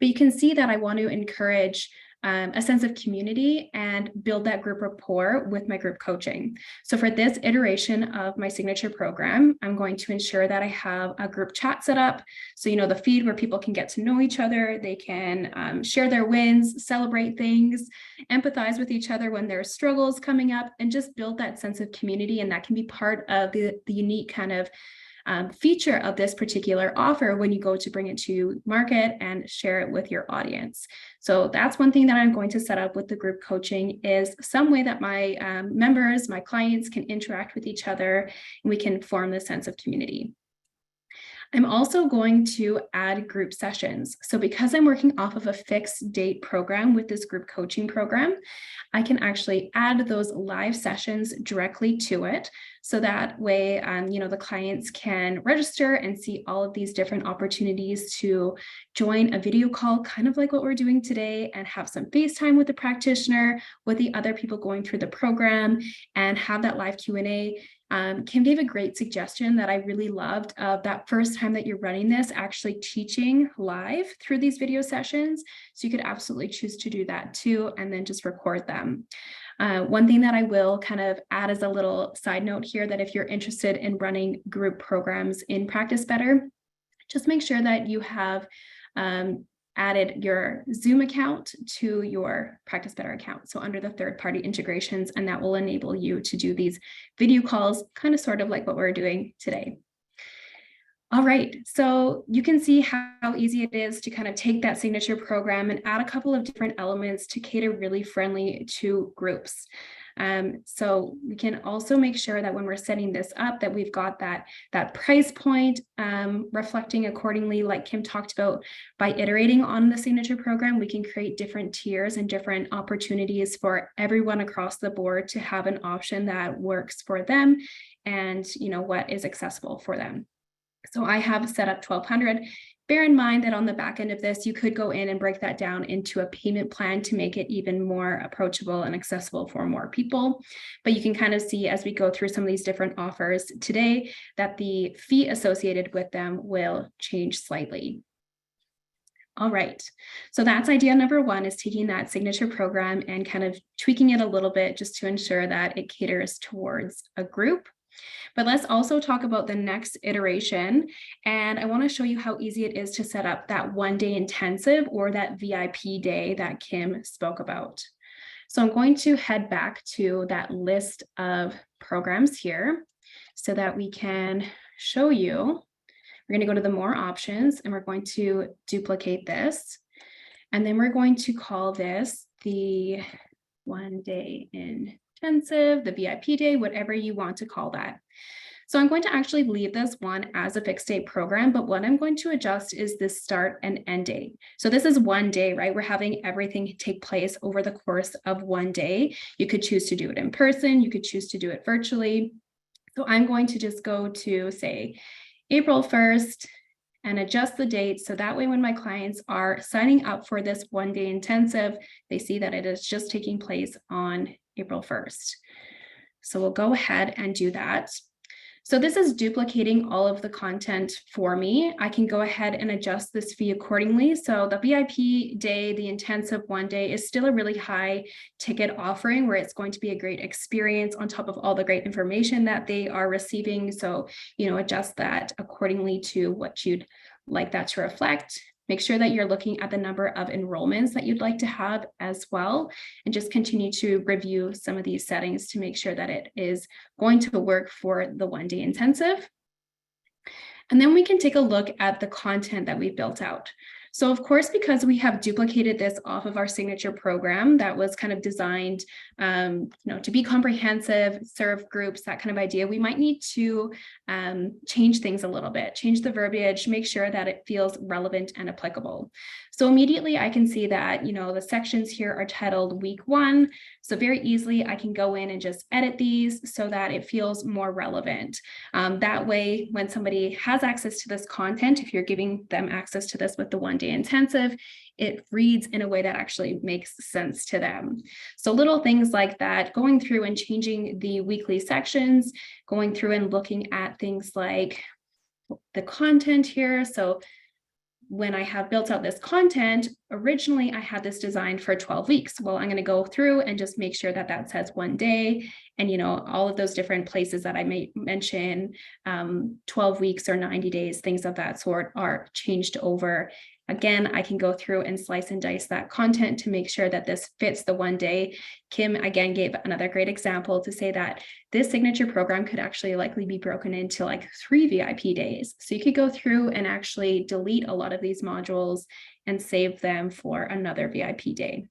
But you can see that I want to encourage a sense of community and build that group rapport with my group coaching. So for this iteration of my signature program, I'm going to ensure that I have a group chat set up. So, the feed where people can get to know each other, they can share their wins, celebrate things, empathize with each other when there are struggles coming up, and just build that sense of community. And that can be part of the unique kind of feature of this particular offer when you go to bring it to market and share it with your audience. So that's one thing that I'm going to set up with the group coaching is some way that my members, my clients can interact with each other and we can form this sense of community. I'm also going to add group sessions. So because I'm working off of a fixed date program with this group coaching program, I can actually add those live sessions directly to it. So that way, the clients can register and see all of these different opportunities to join a video call, kind of like what we're doing today, and have some FaceTime with the practitioner, with the other people going through the program, and have that live Q&A. Kim gave a great suggestion that I really loved of that first time that you're running this, actually teaching live through these video sessions. So you could absolutely choose to do that too, and then just record them. One thing that I will kind of add as a little side note here, that if you're interested in running group programs in Practice Better, just make sure that you have added your Zoom account to your Practice Better account. So under the third-party integrations, and that will enable you to do these video calls, kind of sort of like what we're doing today. All right, so you can see how easy it is to kind of take that signature program and add a couple of different elements to cater really friendly to groups. So we can also make sure that when we're setting this up, that we've got that price point reflecting accordingly, like Kim talked about. By iterating on the signature program, we can create different tiers and different opportunities for everyone across the board to have an option that works for them and what is accessible for them. So I have set up 1,200. Bear in mind that on the back end of this, you could go in and break that down into a payment plan to make it even more approachable and accessible for more people. But you can kind of see as we go through some of these different offers today that the fee associated with them will change slightly. All right, so that's idea number one, is taking that signature program and kind of tweaking it a little bit just to ensure that it caters towards a group. But let's also talk about the next iteration. And I want to show you how easy it is to set up that one-day intensive or that VIP day that Kim spoke about. So I'm going to head back to that list of programs here so that we can show you We're going to go to the more options and we're going to duplicate this. And then we're going to call this the 1 day intensive, the VIP day, whatever you want to call that. So I'm going to actually leave this one as a fixed date program, but what I'm going to adjust is the start and end date. So this is 1 day, right? We're having everything take place over the course of 1 day. You could choose to do it in person. You could choose to do it virtually. So I'm going to just go to, say, April 1st and adjust the date. So that way, when my clients are signing up for this 1 day intensive, they see that it is just taking place on April 1st. So we'll go ahead and do that. So this is duplicating all of the content for me. I can go ahead and adjust this fee accordingly. So the VIP day, the intensive 1 day, is still a really high ticket offering where it's going to be a great experience on top of all the great information that they are receiving. So, adjust that accordingly to what you'd like that to reflect. Make sure that you're looking at the number of enrollments that you'd like to have as well, and just continue to review some of these settings to make sure that it is going to work for the 1 day intensive. And then we can take a look at the content that we built out. So of course, because we have duplicated this off of our signature program that was kind of designed to be comprehensive, serve groups, that kind of idea, we might need to change things a little bit, change the verbiage, make sure that it feels relevant and applicable. So immediately I can see that, the sections here are titled week 1. So very easily I can go in and just edit these so that it feels more relevant. That way, when somebody has access to this content, if you're giving them access to this with the 1 day intensive, it reads in a way that actually makes sense to them. So little things like that, going through and changing the weekly sections, going through and looking at things like the content here. So when I have built out this content, originally I had this designed for 12 weeks. Well, I'm going to go through and just make sure that that says 1 day. And, all of those different places that I may mention, 12 weeks or 90 days, things of that sort are changed over. Again, I can go through and slice and dice that content to make sure that this fits the 1 day. Kim, again, gave another great example to say that this signature program could actually likely be broken into like 3 VIP days. So you could go through and actually delete a lot of these modules and save them for another VIP day.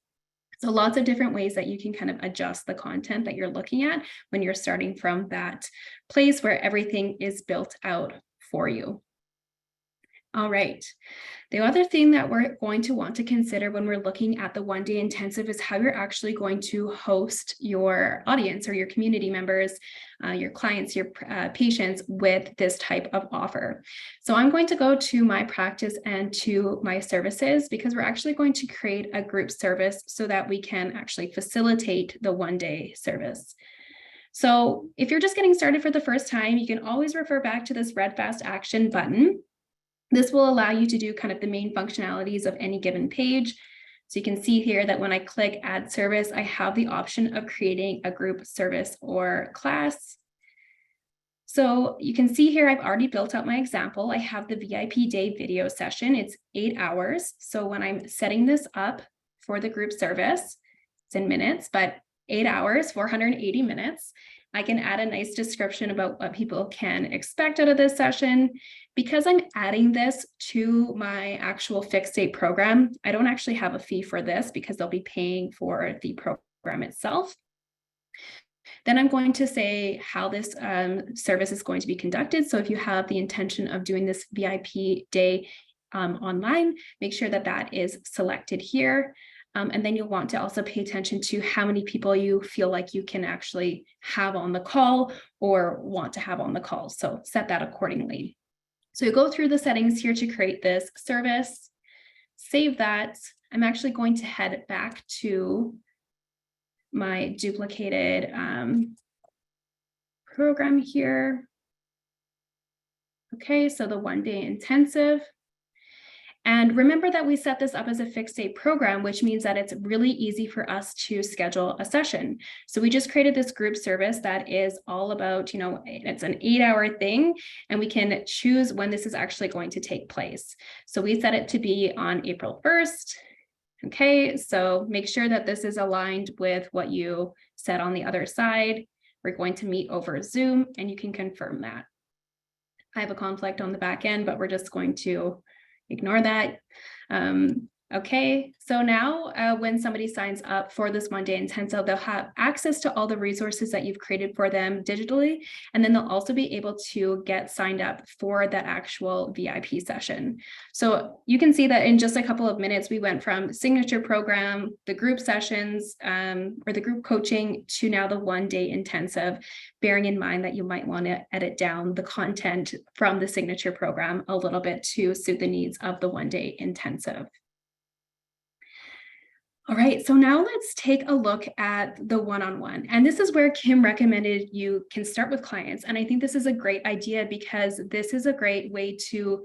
So lots of different ways that you can kind of adjust the content that you're looking at when you're starting from that place where everything is built out for you. All right. The other thing that we're going to want to consider when we're looking at the 1 day intensive is how you're actually going to host your audience or your community members, your clients, your patients with this type of offer. So I'm going to go to my practice and to my services because we're actually going to create a group service so that we can actually facilitate the 1 day service. So if you're just getting started for the first time, you can always refer back to this red fast action button. This will allow you to do kind of the main functionalities of any given page. So you can see here that when I click add service, I have the option of creating a group service or class. So you can see here, I've already built out my example. I have the VIP day video session. It's 8 hours. So when I'm setting this up for the group service, it's in minutes, but 8 hours, 480 minutes. I can add a nice description about what people can expect out of this session. Because I'm adding this to my actual fixed date program, I don't actually have a fee for this because they'll be paying for the program itself. Then I'm going to say how this service is going to be conducted. So if you have the intention of doing this VIP day online, make sure that that is selected here. And then you'll want to also pay attention to how many people you feel like you can actually have on the call or want to have on the call. So set that accordingly. So you go through the settings here to create this service, save that. I'm actually going to head back to my duplicated program here. Okay, so the 1 day intensive. And remember that we set this up as a fixed date program, which means that it's really easy for us to schedule a session. So we just created this group service that is all about, it's an 8-hour thing, and we can choose when this is actually going to take place. So we set it to be on April 1st. Okay, so make sure that this is aligned with what you set on the other side. We're going to meet over Zoom, and you can confirm that. I have a conflict on the back end, but we're just going to ignore that. Okay, so now when somebody signs up for this one-day intensive, they'll have access to all the resources that you've created for them digitally, and then they'll also be able to get signed up for that actual VIP session. So you can see that in just a couple of minutes, we went from signature program, the group sessions, or the group coaching, to now the one-day intensive, bearing in mind that you might want to edit down the content from the signature program a little bit to suit the needs of the one-day intensive. All right, so now let's take a look at the one-on-one. And this is where Kim recommended you can start with clients. And I think this is a great idea because this is a great way to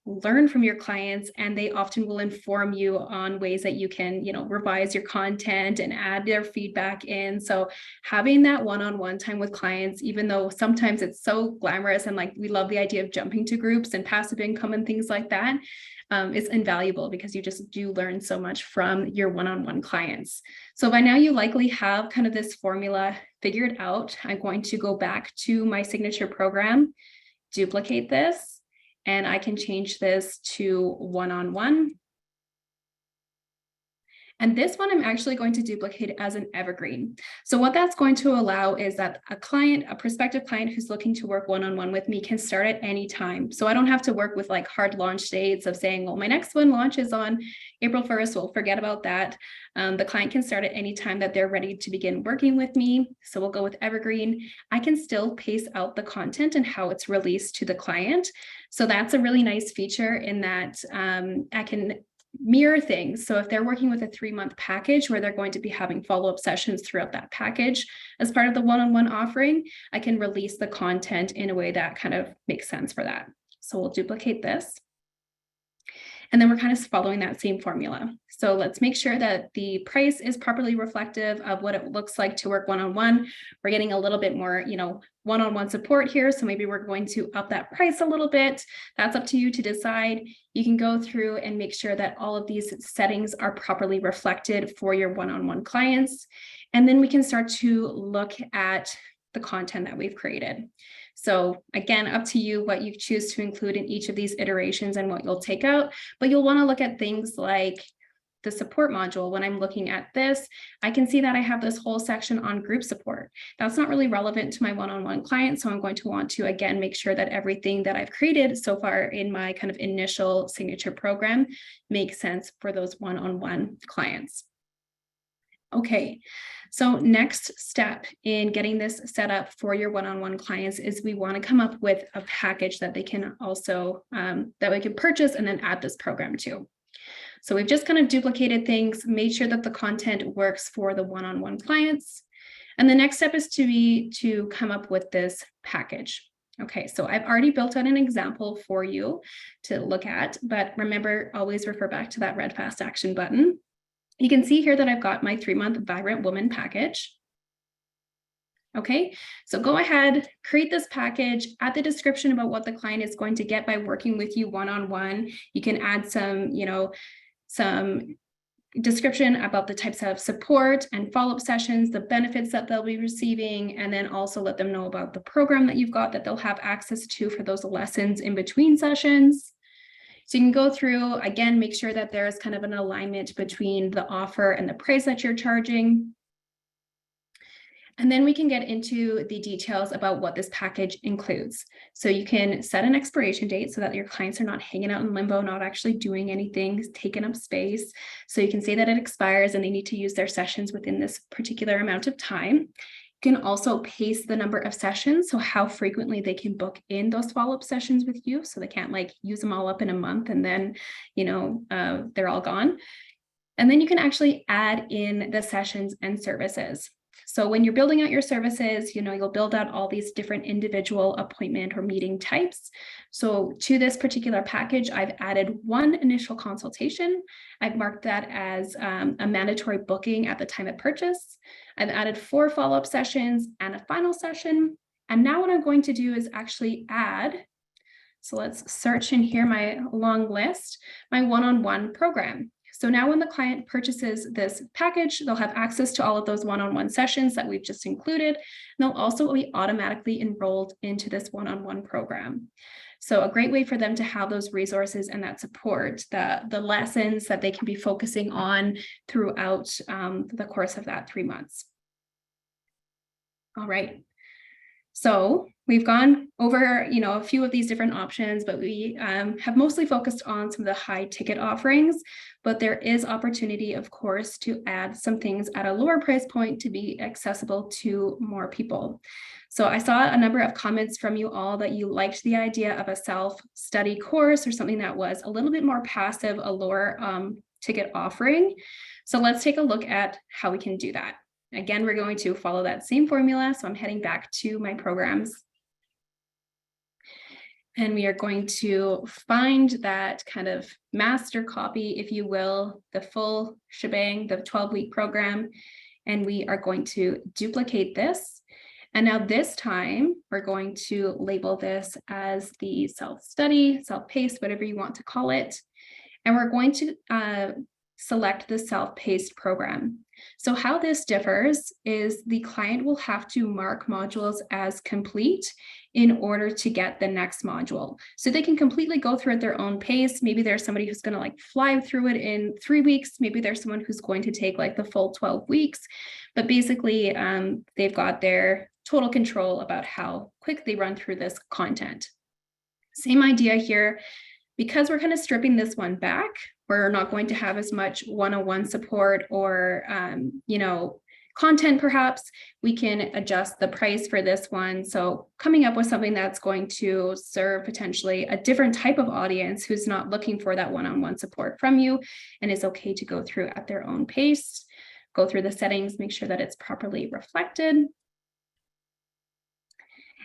learn from your clients, and they often will inform you on ways that you can, revise your content and add their feedback in. So having that one-on-one time with clients, even though sometimes it's so glamorous and like we love the idea of jumping to groups and passive income and things like that, is invaluable because you just do learn so much from your one-on-one clients. So by now you likely have kind of this formula figured out. I'm going to go back to my signature program, duplicate this, and I can change this to one-on-one. And this one I'm actually going to duplicate as an evergreen. So what that's going to allow is that a prospective client who's looking to work one-on-one with me can start at any time. So I don't have to work with like hard launch dates of saying, well, my next one launches on April 1st. We'll forget about that. The client can start at any time that they're ready to begin working with me. So we'll go with evergreen. I can still pace out the content and how it's released to the client. So that's a really nice feature in that I can mirror things. So if they're working with a 3-month package where they're going to be having follow-up sessions throughout that package as part of the one-on-one offering, I can release the content in a way that kind of makes sense for that. So we'll duplicate this. And then we're kind of following that same formula. So let's make sure that the price is properly reflective of what it looks like to work one-on-one. We're getting a little bit more, one-on-one support here. So maybe we're going to up that price a little bit. That's up to you to decide. You can go through and make sure that all of these settings are properly reflected for your one-on-one clients. And then we can start to look at the content that we've created. So again, up to you what you choose to include in each of these iterations and what you'll take out, but you'll want to look at things like the support module. When I'm looking at this, I can see that I have this whole section on group support. That's not really relevant to my one-on-one client. So I'm going to want to, again, make sure that everything that I've created so far in my kind of initial signature program makes sense for those one-on-one clients. Okay, so next step in getting this set up for your one-on-one clients is we want to come up with a package that they can also, that we can purchase and then add this program to. So we've just kind of duplicated things, made sure that the content works for the one-on-one clients. And the next step is to come up with this package. Okay, so I've already built out an example for you to look at, but remember, always refer back to that red fast action button. You can see here that I've got my 3-month Vibrant Woman package. Okay, so go ahead, create this package, add the description about what the client is going to get by working with you one-on-one. You can add some, some description about the types of support and follow-up sessions, the benefits that they'll be receiving, and then also let them know about the program that you've got that they'll have access to for those lessons in between sessions. So you can go through, again, make sure that there's kind of an alignment between the offer and the price that you're charging. And then we can get into the details about what this package includes. So you can set an expiration date so that your clients are not hanging out in limbo, not actually doing anything, taking up space. So you can say that it expires and they need to use their sessions within this particular amount of time. Can also pace the number of sessions, so how frequently they can book in those follow-up sessions with you, so they can't like use them all up in a month and then they're all gone. And then you can actually add in the sessions and services. So when you're building out your services, you'll build out all these different individual appointment or meeting types. So to this particular package, I've added 1 initial consultation. I've marked that as a mandatory booking at the time of purchase. I've added 4 follow-up sessions and a final session. And now what I'm going to do is actually add, so let's search in here my long list, my one-on-one program. So now when the client purchases this package, they'll have access to all of those one-on-one sessions that we've just included. And they'll also be automatically enrolled into this one-on-one program. So a great way for them to have those resources and that support, the lessons that they can be focusing on throughout the course of that 3 months. All right. So we've gone over, a few of these different options, but we have mostly focused on some of the high ticket offerings, but there is opportunity, of course, to add some things at a lower price point to be accessible to more people. So I saw a number of comments from you all that you liked the idea of a self-study course or something that was a little bit more passive, a lower ticket offering. So let's take a look at how we can do that. Again, we're going to follow that same formula. So I'm heading back to my programs. And we are going to find that kind of master copy, if you will, the full shebang, the 12-week program. And we are going to duplicate this. And now this time, we're going to label this as the self-study, self-paced, whatever you want to call it. And we're going to select the self-paced program. So how this differs is the client will have to mark modules as complete in order to get the next module. So they can completely go through at their own pace. Maybe there's somebody who's going to fly through it in 3 weeks. Maybe there's someone who's going to take the full 12 weeks. But basically, they've got their total control about how quick they run through this content. Same idea here. Because we're kind of stripping this one back, we're not going to have as much one-on-one support or, content perhaps. We can adjust the price for this one. So coming up with something that's going to serve potentially a different type of audience who's not looking for that one-on-one support from you and is okay to go through at their own pace, go through the settings, make sure that it's properly reflected.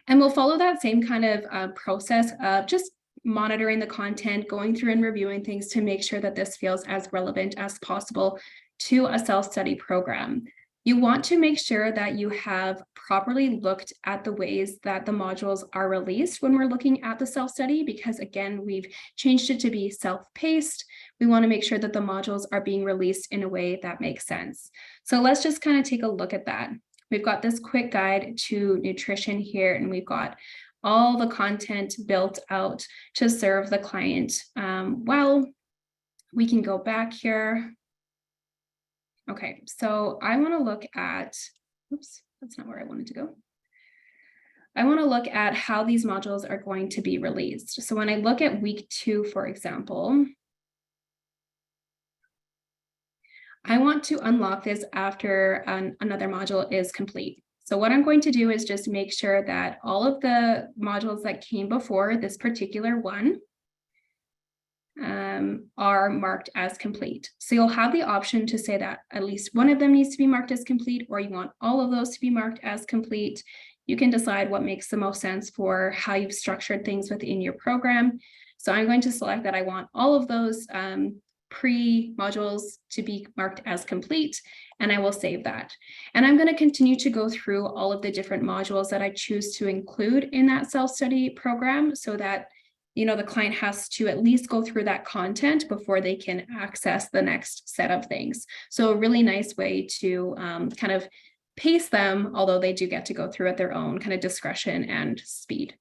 And we'll follow that same kind of process of just monitoring the content, going through and reviewing things to make sure that this feels as relevant as possible to a self-study program. You want to make sure that you have properly looked at the ways that the modules are released when we're looking at the self-study, because again, we've changed it to be self-paced. We want to make sure that the modules are being released in a way that makes sense. So let's just kind of take a look at that. We've got this quick guide to nutrition here, and we've got all the content built out to serve the client well. We can go back here. Okay, so I want to look at, oops, that's not where I wanted to go. I want to look at how these modules are going to be released. So when I look at week 2, for example, I want to unlock this after another module is complete. So what I'm going to do is just make sure that all of the modules that came before this particular one are marked as complete. So you'll have the option to say that at least one of them needs to be marked as complete, or you want all of those to be marked as complete. You can decide what makes the most sense for how you've structured things within your program. So I'm going to select that I want all of those pre-modules to be marked as complete, and I will save that. And I'm going to continue to go through all of the different modules that I choose to include in that self-study program so that the client has to at least go through that content before they can access the next set of things. So a really nice way to kind of pace them, although they do get to go through at their own kind of discretion and speed.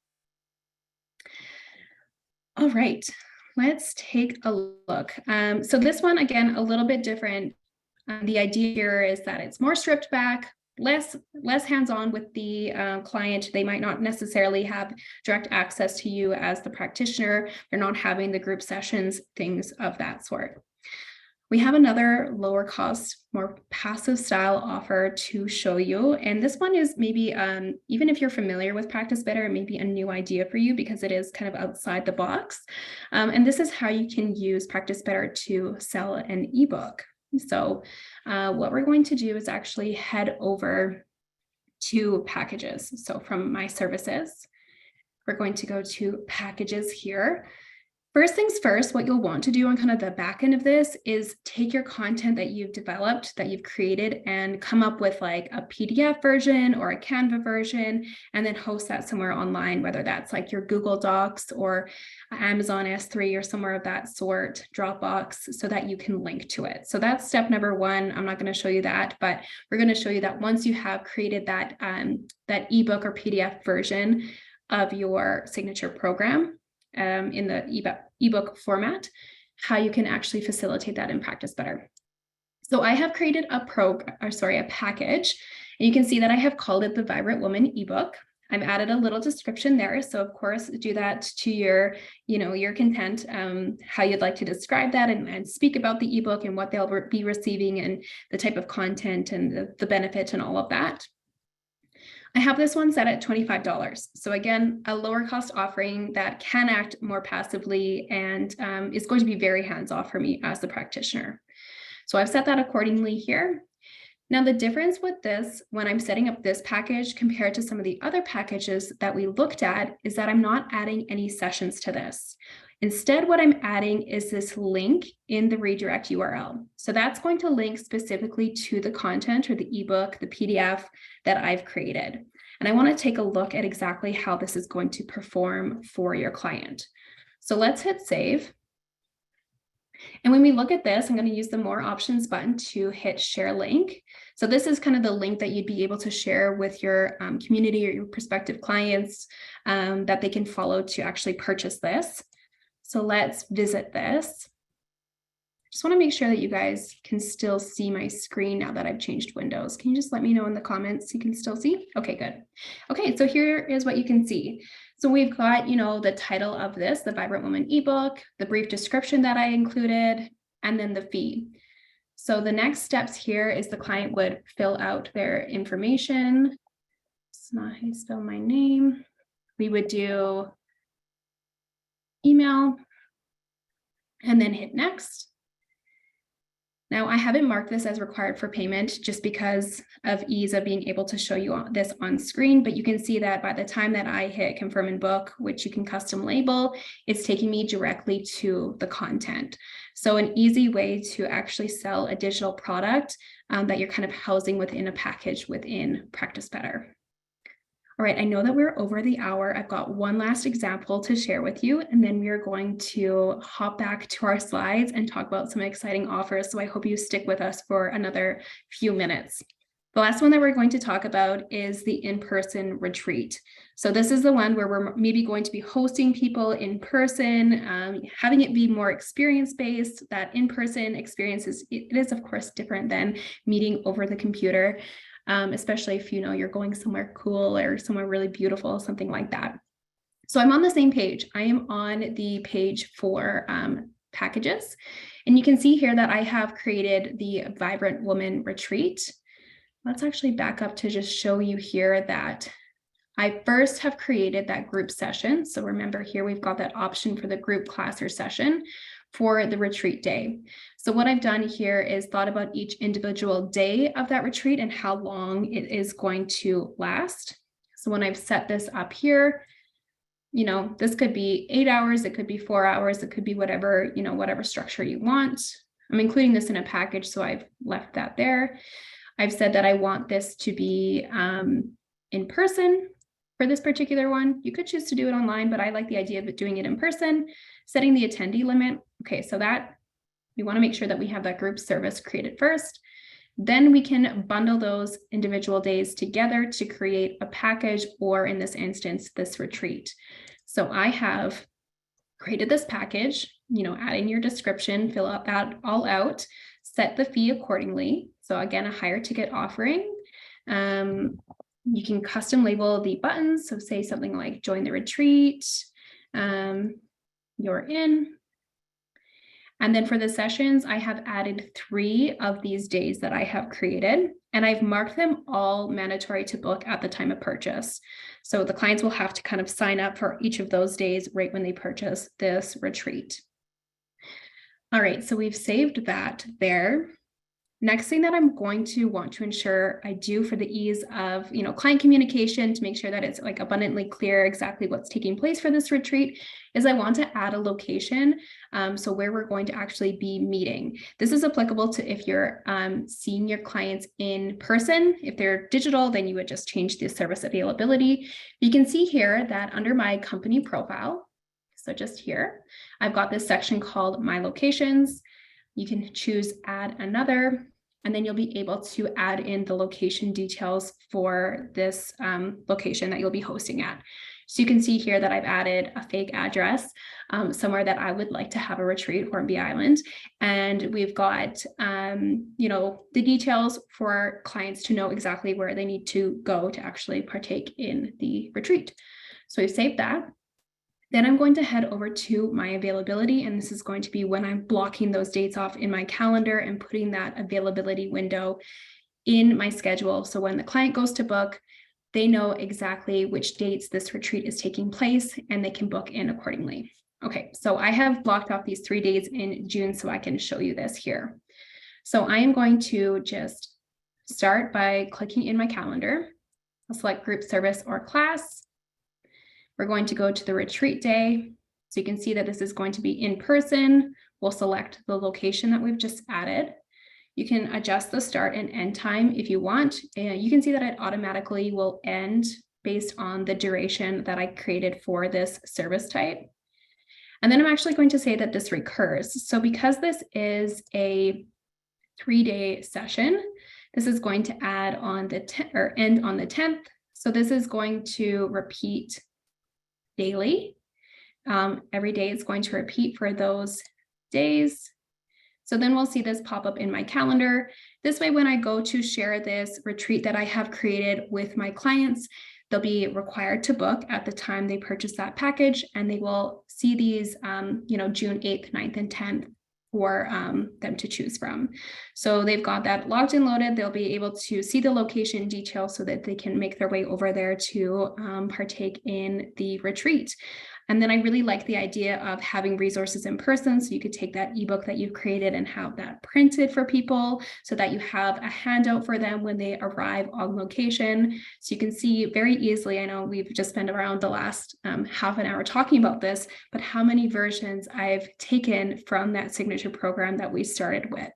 All right, let's take a look. So this one, again, a little bit different. The idea here is that it's more stripped back, less hands-on with the client. They might not necessarily have direct access to you as the practitioner. They're not having the group sessions, things of that sort. We have another lower cost, more passive style offer to show you. And this one is maybe, even if you're familiar with Practice Better, it may be a new idea for you because it is kind of outside the box. And this is how you can use Practice Better to sell an ebook. So what we're going to do is actually head over to packages. So from my services, we're going to go to packages here. First things first, what you'll want to do on kind of the back end of this is take your content that you've developed, that you've created, and come up with like a PDF version or a Canva version, and then host that somewhere online, whether that's like your Google Docs or Amazon S3 or somewhere of that sort, Dropbox, so that you can link to it. So that's step number one. I'm not going to show you that, but we're going to show you that once you have created that, that ebook or PDF version of your signature program, in the ebook format, how you can actually facilitate that in Practice Better. So I have created a package, and you can see that I have called it the Vibrant Woman ebook. I've added a little description there. So of course, do that to your, your content, how you'd like to describe that and speak about the ebook and what they'll be receiving and the type of content and the benefit and all of that. I have this one set at $25. So again, a lower cost offering that can act more passively and is going to be very hands-off for me as the practitioner. So I've set that accordingly here. Now, the difference with this, when I'm setting up this package compared to some of the other packages that we looked at, is that I'm not adding any sessions to this. Instead, what I'm adding is this link in the redirect URL. So that's going to link specifically to the content or the ebook, the PDF that I've created. And I want to take a look at exactly how this is going to perform for your client. So let's hit save. And when we look at this, I'm going to use the More Options button to hit Share Link. So this is kind of the link that you'd be able to share with your community or your prospective clients that they can follow to actually purchase this. So let's visit this. Just want to make sure that you guys can still see my screen now that I've changed windows. Can you just let me know in the comments you can still see? Okay, good. Okay, so here is what you can see. So we've got, the title of this, the Vibrant Woman ebook, the brief description that I included, and then the fee. So the next steps here is the client would fill out their information. It's not how you spell my name. We would do email and then hit next. Now, I haven't marked this as required for payment just because of ease of being able to show you this on screen, but you can see that by the time that I hit confirm and book, which you can custom label, it's taking me directly to the content. So an easy way to actually sell a digital product that you're kind of housing within a package within Practice Better. All right, I know that we're over the hour. I've got one last example to share with you, and then we are going to hop back to our slides and talk about some exciting offers. So I hope you stick with us for another few minutes. The last one that we're going to talk about is the in-person retreat. So this is the one where we're maybe going to be hosting people in person, having it be more experience-based. That in-person experience it is of course different than meeting over the computer. Especially if you're going somewhere cool or somewhere really beautiful, something like that. So I'm on the same page. I am on the page for packages. And you can see here that I have created the Vibrant Woman Retreat. Let's actually back up to just show you here that I first have created that group session. So remember here, we've got that option for the group class or session for the retreat day. So what I've done here is thought about each individual day of that retreat and how long it is going to last. So when I've set this up here, this could be 8 hours, it could be 4 hours, it could be whatever, whatever structure you want. I'm including this in a package, so I've left that there. I've said that I want this to be in person for this particular one. You could choose to do it online, but I like the idea of doing it in person. Setting the attendee limit. Okay, so that we want to make sure that we have that group service created first. Then we can bundle those individual days together to create a package, or in this instance, this retreat. So I have created this package, add in your description, fill out that all out, set the fee accordingly. So again, a higher ticket offering. You can custom label the buttons. So say something like join the retreat, you're in. And then for the sessions, I have added 3 of these days that I have created, and I've marked them all mandatory to book at the time of purchase. So the clients will have to kind of sign up for each of those days right when they purchase this retreat. All right, so we've saved that there. Next thing that I'm going to want to ensure I do for the ease of, client communication, to make sure that it's like abundantly clear exactly what's taking place for this retreat, is I want to add a location. So where we're going to actually be meeting. This is applicable to if you're seeing your clients in person. If they're digital, then you would just change the service availability. You can see here that under my company profile, so just here, I've got this section called My Locations. You can choose add another, and then you'll be able to add in the location details for this location that you'll be hosting at. So you can see here that I've added a fake address somewhere that I would like to have a retreat, Hornby Island. And we've got, the details for clients to know exactly where they need to go to actually partake in the retreat. So we've saved that. Then I'm going to head over to my availability, and this is going to be when I'm blocking those dates off in my calendar and putting that availability window in my schedule. So when the client goes to book, they know exactly which dates this retreat is taking place and they can book in accordingly. Okay, so I have blocked off these 3 days in June so I can show you this here. So I am going to just start by clicking in my calendar. I'll select group service or class. We're going to go to the retreat day. So you can see that this is going to be in person. We'll select the location that we've just added. You can adjust the start and end time if you want. And you can see that it automatically will end based on the duration that I created for this service type. And then I'm actually going to say that this recurs. So because this is a 3-day session, this is going to add on the end on the 10th. So this is going to repeat daily. Every day it's going to repeat for those days. So then we'll see this pop up in my calendar. This way, when I go to share this retreat that I have created with my clients, they'll be required to book at the time they purchase that package, and they will see these, June 8th, 9th, and 10th for them to choose from. So they've got that logged and loaded. They'll be able to see the location details so that they can make their way over there to partake in the retreat. And then I really like the idea of having resources in person. So you could take that ebook that you've created and have that printed for people so that you have a handout for them when they arrive on location. So you can see very easily, I know we've just spent around the last half an hour talking about this, but how many versions I've taken from that signature program that we started with.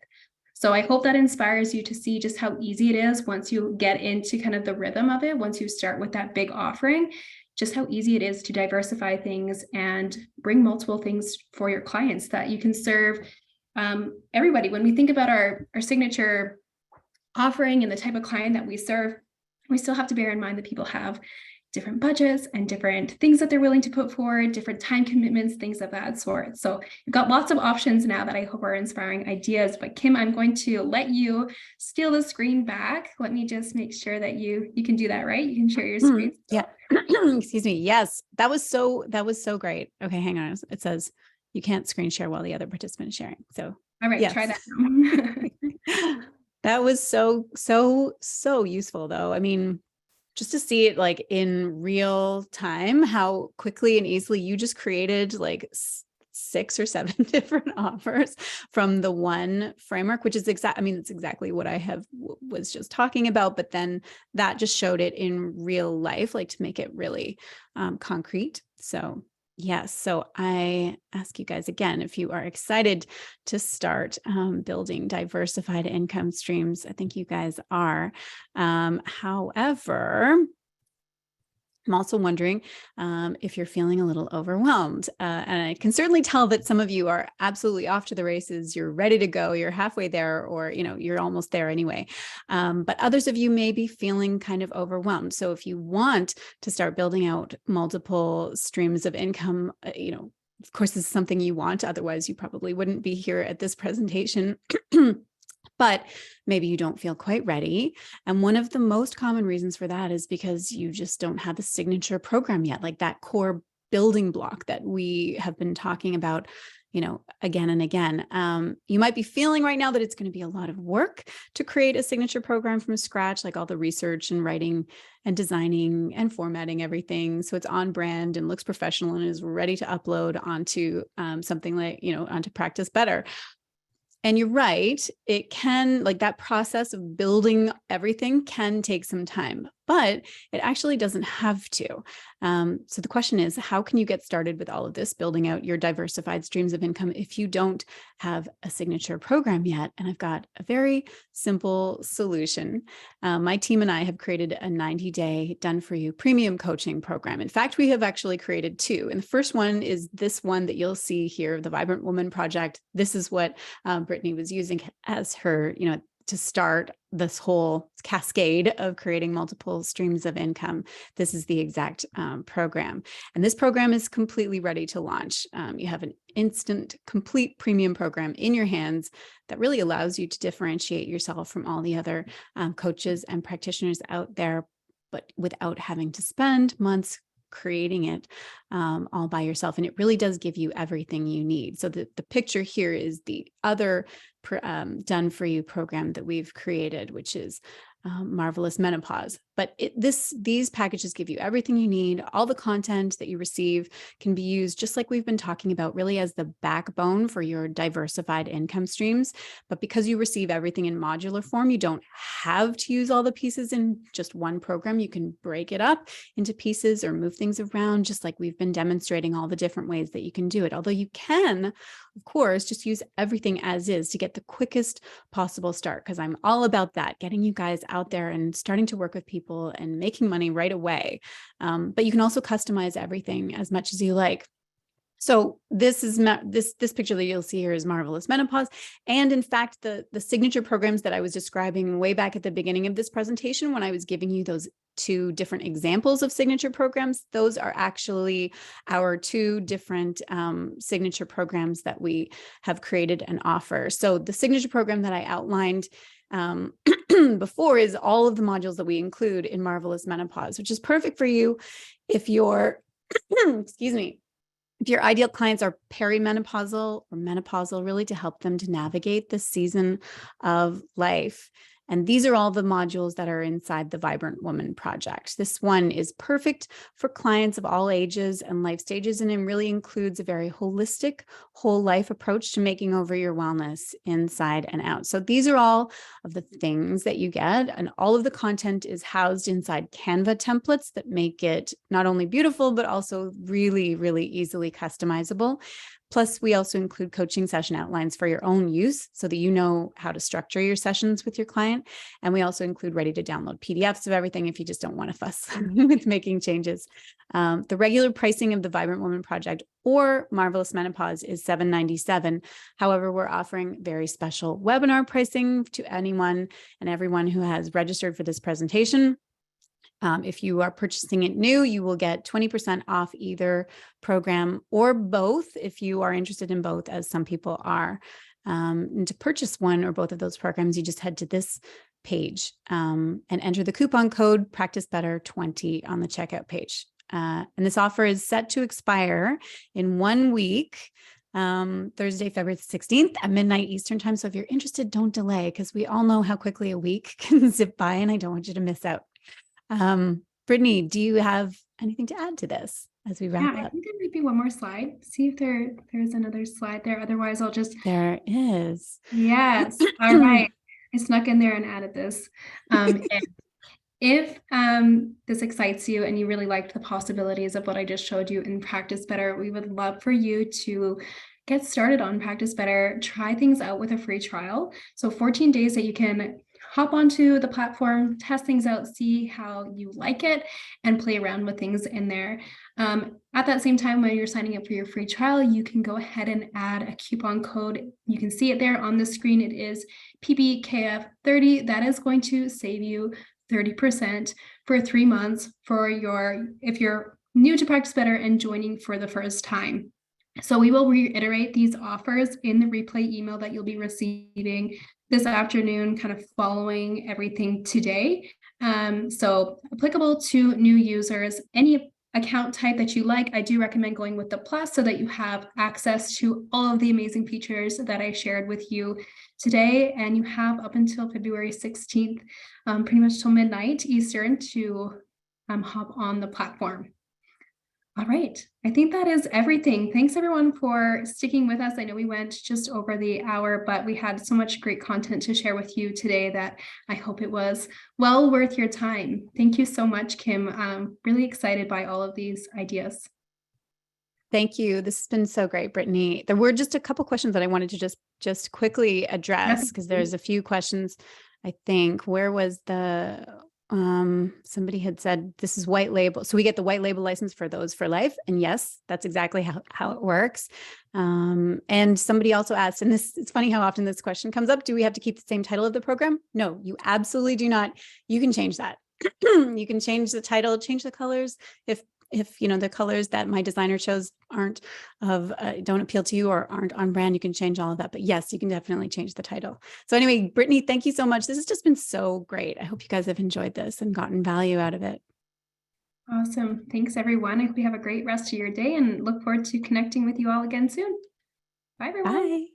So I hope that inspires you to see just how easy it is once you get into kind of the rhythm of it, once you start with that big offering, just how easy it is to diversify things and bring multiple things for your clients that you can serve everybody. When we think about our signature offering and the type of client that we serve, we still have to bear in mind that people have different budgets and different things that they're willing to put forward, different time commitments, things of that sort. So you've got lots of options now that I hope are inspiring ideas. But Kim, I'm going to let you steal the screen back. Let me just make sure that you can do that, right? You can share your screen. Yeah. Excuse me. Yes. That was so great. Okay. Hang on. It says you can't screen share while the other participant is sharing. So all right, yes. Try that. That was so useful though. I mean, just to see it like in real time, how quickly and easily you just created like 6 or 7 different offers from the one framework, which is it's exactly what I was just talking about, but then that just showed it in real life, like to make it really concrete. So yes. So I ask you guys again, if you are excited to start building diversified income streams, I think you guys are. However, I'm also wondering if you're feeling a little overwhelmed. And I can certainly tell that some of you are absolutely off to the races. You're ready to go. You're halfway there, or, you're almost there anyway. But others of you may be feeling kind of overwhelmed. So if you want to start building out multiple streams of income, of course, this is something you want. Otherwise, you probably wouldn't be here at this presentation. But maybe you don't feel quite ready. And one of the most common reasons for that is because you just don't have the signature program yet, like that core building block that we have been talking about, again and again. You might be feeling right now that it's going to be a lot of work to create a signature program from scratch, like all the research and writing and designing and formatting everything. So it's on brand and looks professional and is ready to upload onto something like, onto Practice Better. And you're right, it can, like, that process of building everything can take some time, but it actually doesn't have to. So the question is, how can you get started with all of this, building out your diversified streams of income if you don't have a signature program yet? And I've got a very simple solution. My team and I have created a 90-day done-for-you premium coaching program. In fact, we have actually created two. And the first one is this one that you'll see here, the Vibrant Woman Project. This is what Brittany was using as her, to start this whole cascade of creating multiple streams of income. This is the exact program. And this program is completely ready to launch. You have an instant, complete premium program in your hands that really allows you to differentiate yourself from all the other coaches and practitioners out there, but without having to spend months creating it all by yourself. And it really does give you everything you need. So the picture here is the other done for you program that we've created, which is Marvelous Menopause. But these packages give you everything you need. All the content that you receive can be used, just like we've been talking about, really as the backbone for your diversified income streams. But because you receive everything in modular form, you don't have to use all the pieces in just one program. You can break it up into pieces or move things around, just like we've been demonstrating all the different ways that you can do it. Although you can, of course, just use everything as is to get the quickest possible start, because I'm all about that, getting you guys out there and starting to work with people and making money right away. But you can also customize everything as much as you like. So this is this picture that you'll see here is Marvelous Menopause. And in fact, the signature programs that I was describing way back at the beginning of this presentation, when I was giving you those two different examples of signature programs, those are actually our two different signature programs that we have created and offer. So the signature program that I outlined before is all of the modules that we include in Marvelous Menopause, which is perfect for you if you're, excuse me, if your ideal clients are perimenopausal or menopausal, really to help them to navigate this season of life. And these are all the modules that are inside the Vibrant Woman Project. This one is perfect for clients of all ages and life stages, and it really includes a very holistic, whole life approach to making over your wellness inside and out. So these are all of the things that you get, and all of the content is housed inside Canva templates that make it not only beautiful, but also really, really easily customizable. Plus, we also include coaching session outlines for your own use so that you know how to structure your sessions with your client. And we also include ready to download PDFs of everything if you just don't want to fuss with making changes. The regular pricing of the Vibrant Woman Project or Marvelous Menopause is $797. However, we're offering very special webinar pricing to anyone and everyone who has registered for this presentation. If you are purchasing it new, you will get 20% off either program or both if you are interested in both, as some people are. And to purchase one or both of those programs, you just head to this page and enter the coupon code PracticeBetter20 on the checkout page. And this offer is set to expire in 1 week, Thursday, February 16th at midnight Eastern time. So if you're interested, don't delay, because we all know how quickly a week can zip by, and I don't want you to miss out. Brittany, do you have anything to add to this as we wrap I up? think there might be one more slide. See if there's another slide there. Otherwise, I'll just. There is. Yes. All right. I snuck in there and added this. If this excites you and you really liked the possibilities of what I just showed you in Practice Better, we would love for you to get started on Practice Better. Try things out with a free trial. So 14 days that you can hop onto the platform, test things out, see how you like it, and play around with things in there. At that same time, when you're signing up for your free trial, you can go ahead and add a coupon code. You can see it there on the screen. It is PBKF30. That is going to save you 30% for 3 months if you're new to Practice Better and joining for the first time. So we will reiterate these offers in the replay email that you'll be receiving this afternoon, kind of following everything today. So applicable to new users, any account type that you like, I do recommend going with the plus so that you have access to all of the amazing features that I shared with you today. And you have up until February 16th, pretty much till midnight Eastern, to hop on the platform. All right. I think that is everything. Thanks everyone for sticking with us. I know we went just over the hour, but we had so much great content to share with you today that I hope it was well worth your time. Thank you so much, Kim. I'm really excited by all of these ideas. Thank you. This has been so great, Brittany. There were just a couple questions that I wanted to just quickly address because there's a few questions. I think where was the somebody had said this is white label. So we get the white label license for those for life. And yes, that's exactly how it works. And somebody also asked, and this it's funny how often this question comes up. Do we have to keep the same title of the program? No, you absolutely do not. You can change that. You can change the title, change the colors. If you know the colors that my designer chose aren't don't appeal to you or aren't on brand, you can change all of that. But yes, you can definitely change the title. So anyway, Brittany, thank you so much. This has just been so great. I hope you guys have enjoyed this and gotten value out of it. Awesome. Thanks everyone. I hope you have a great rest of your day and look forward to connecting with you all again soon. Bye everyone. Bye.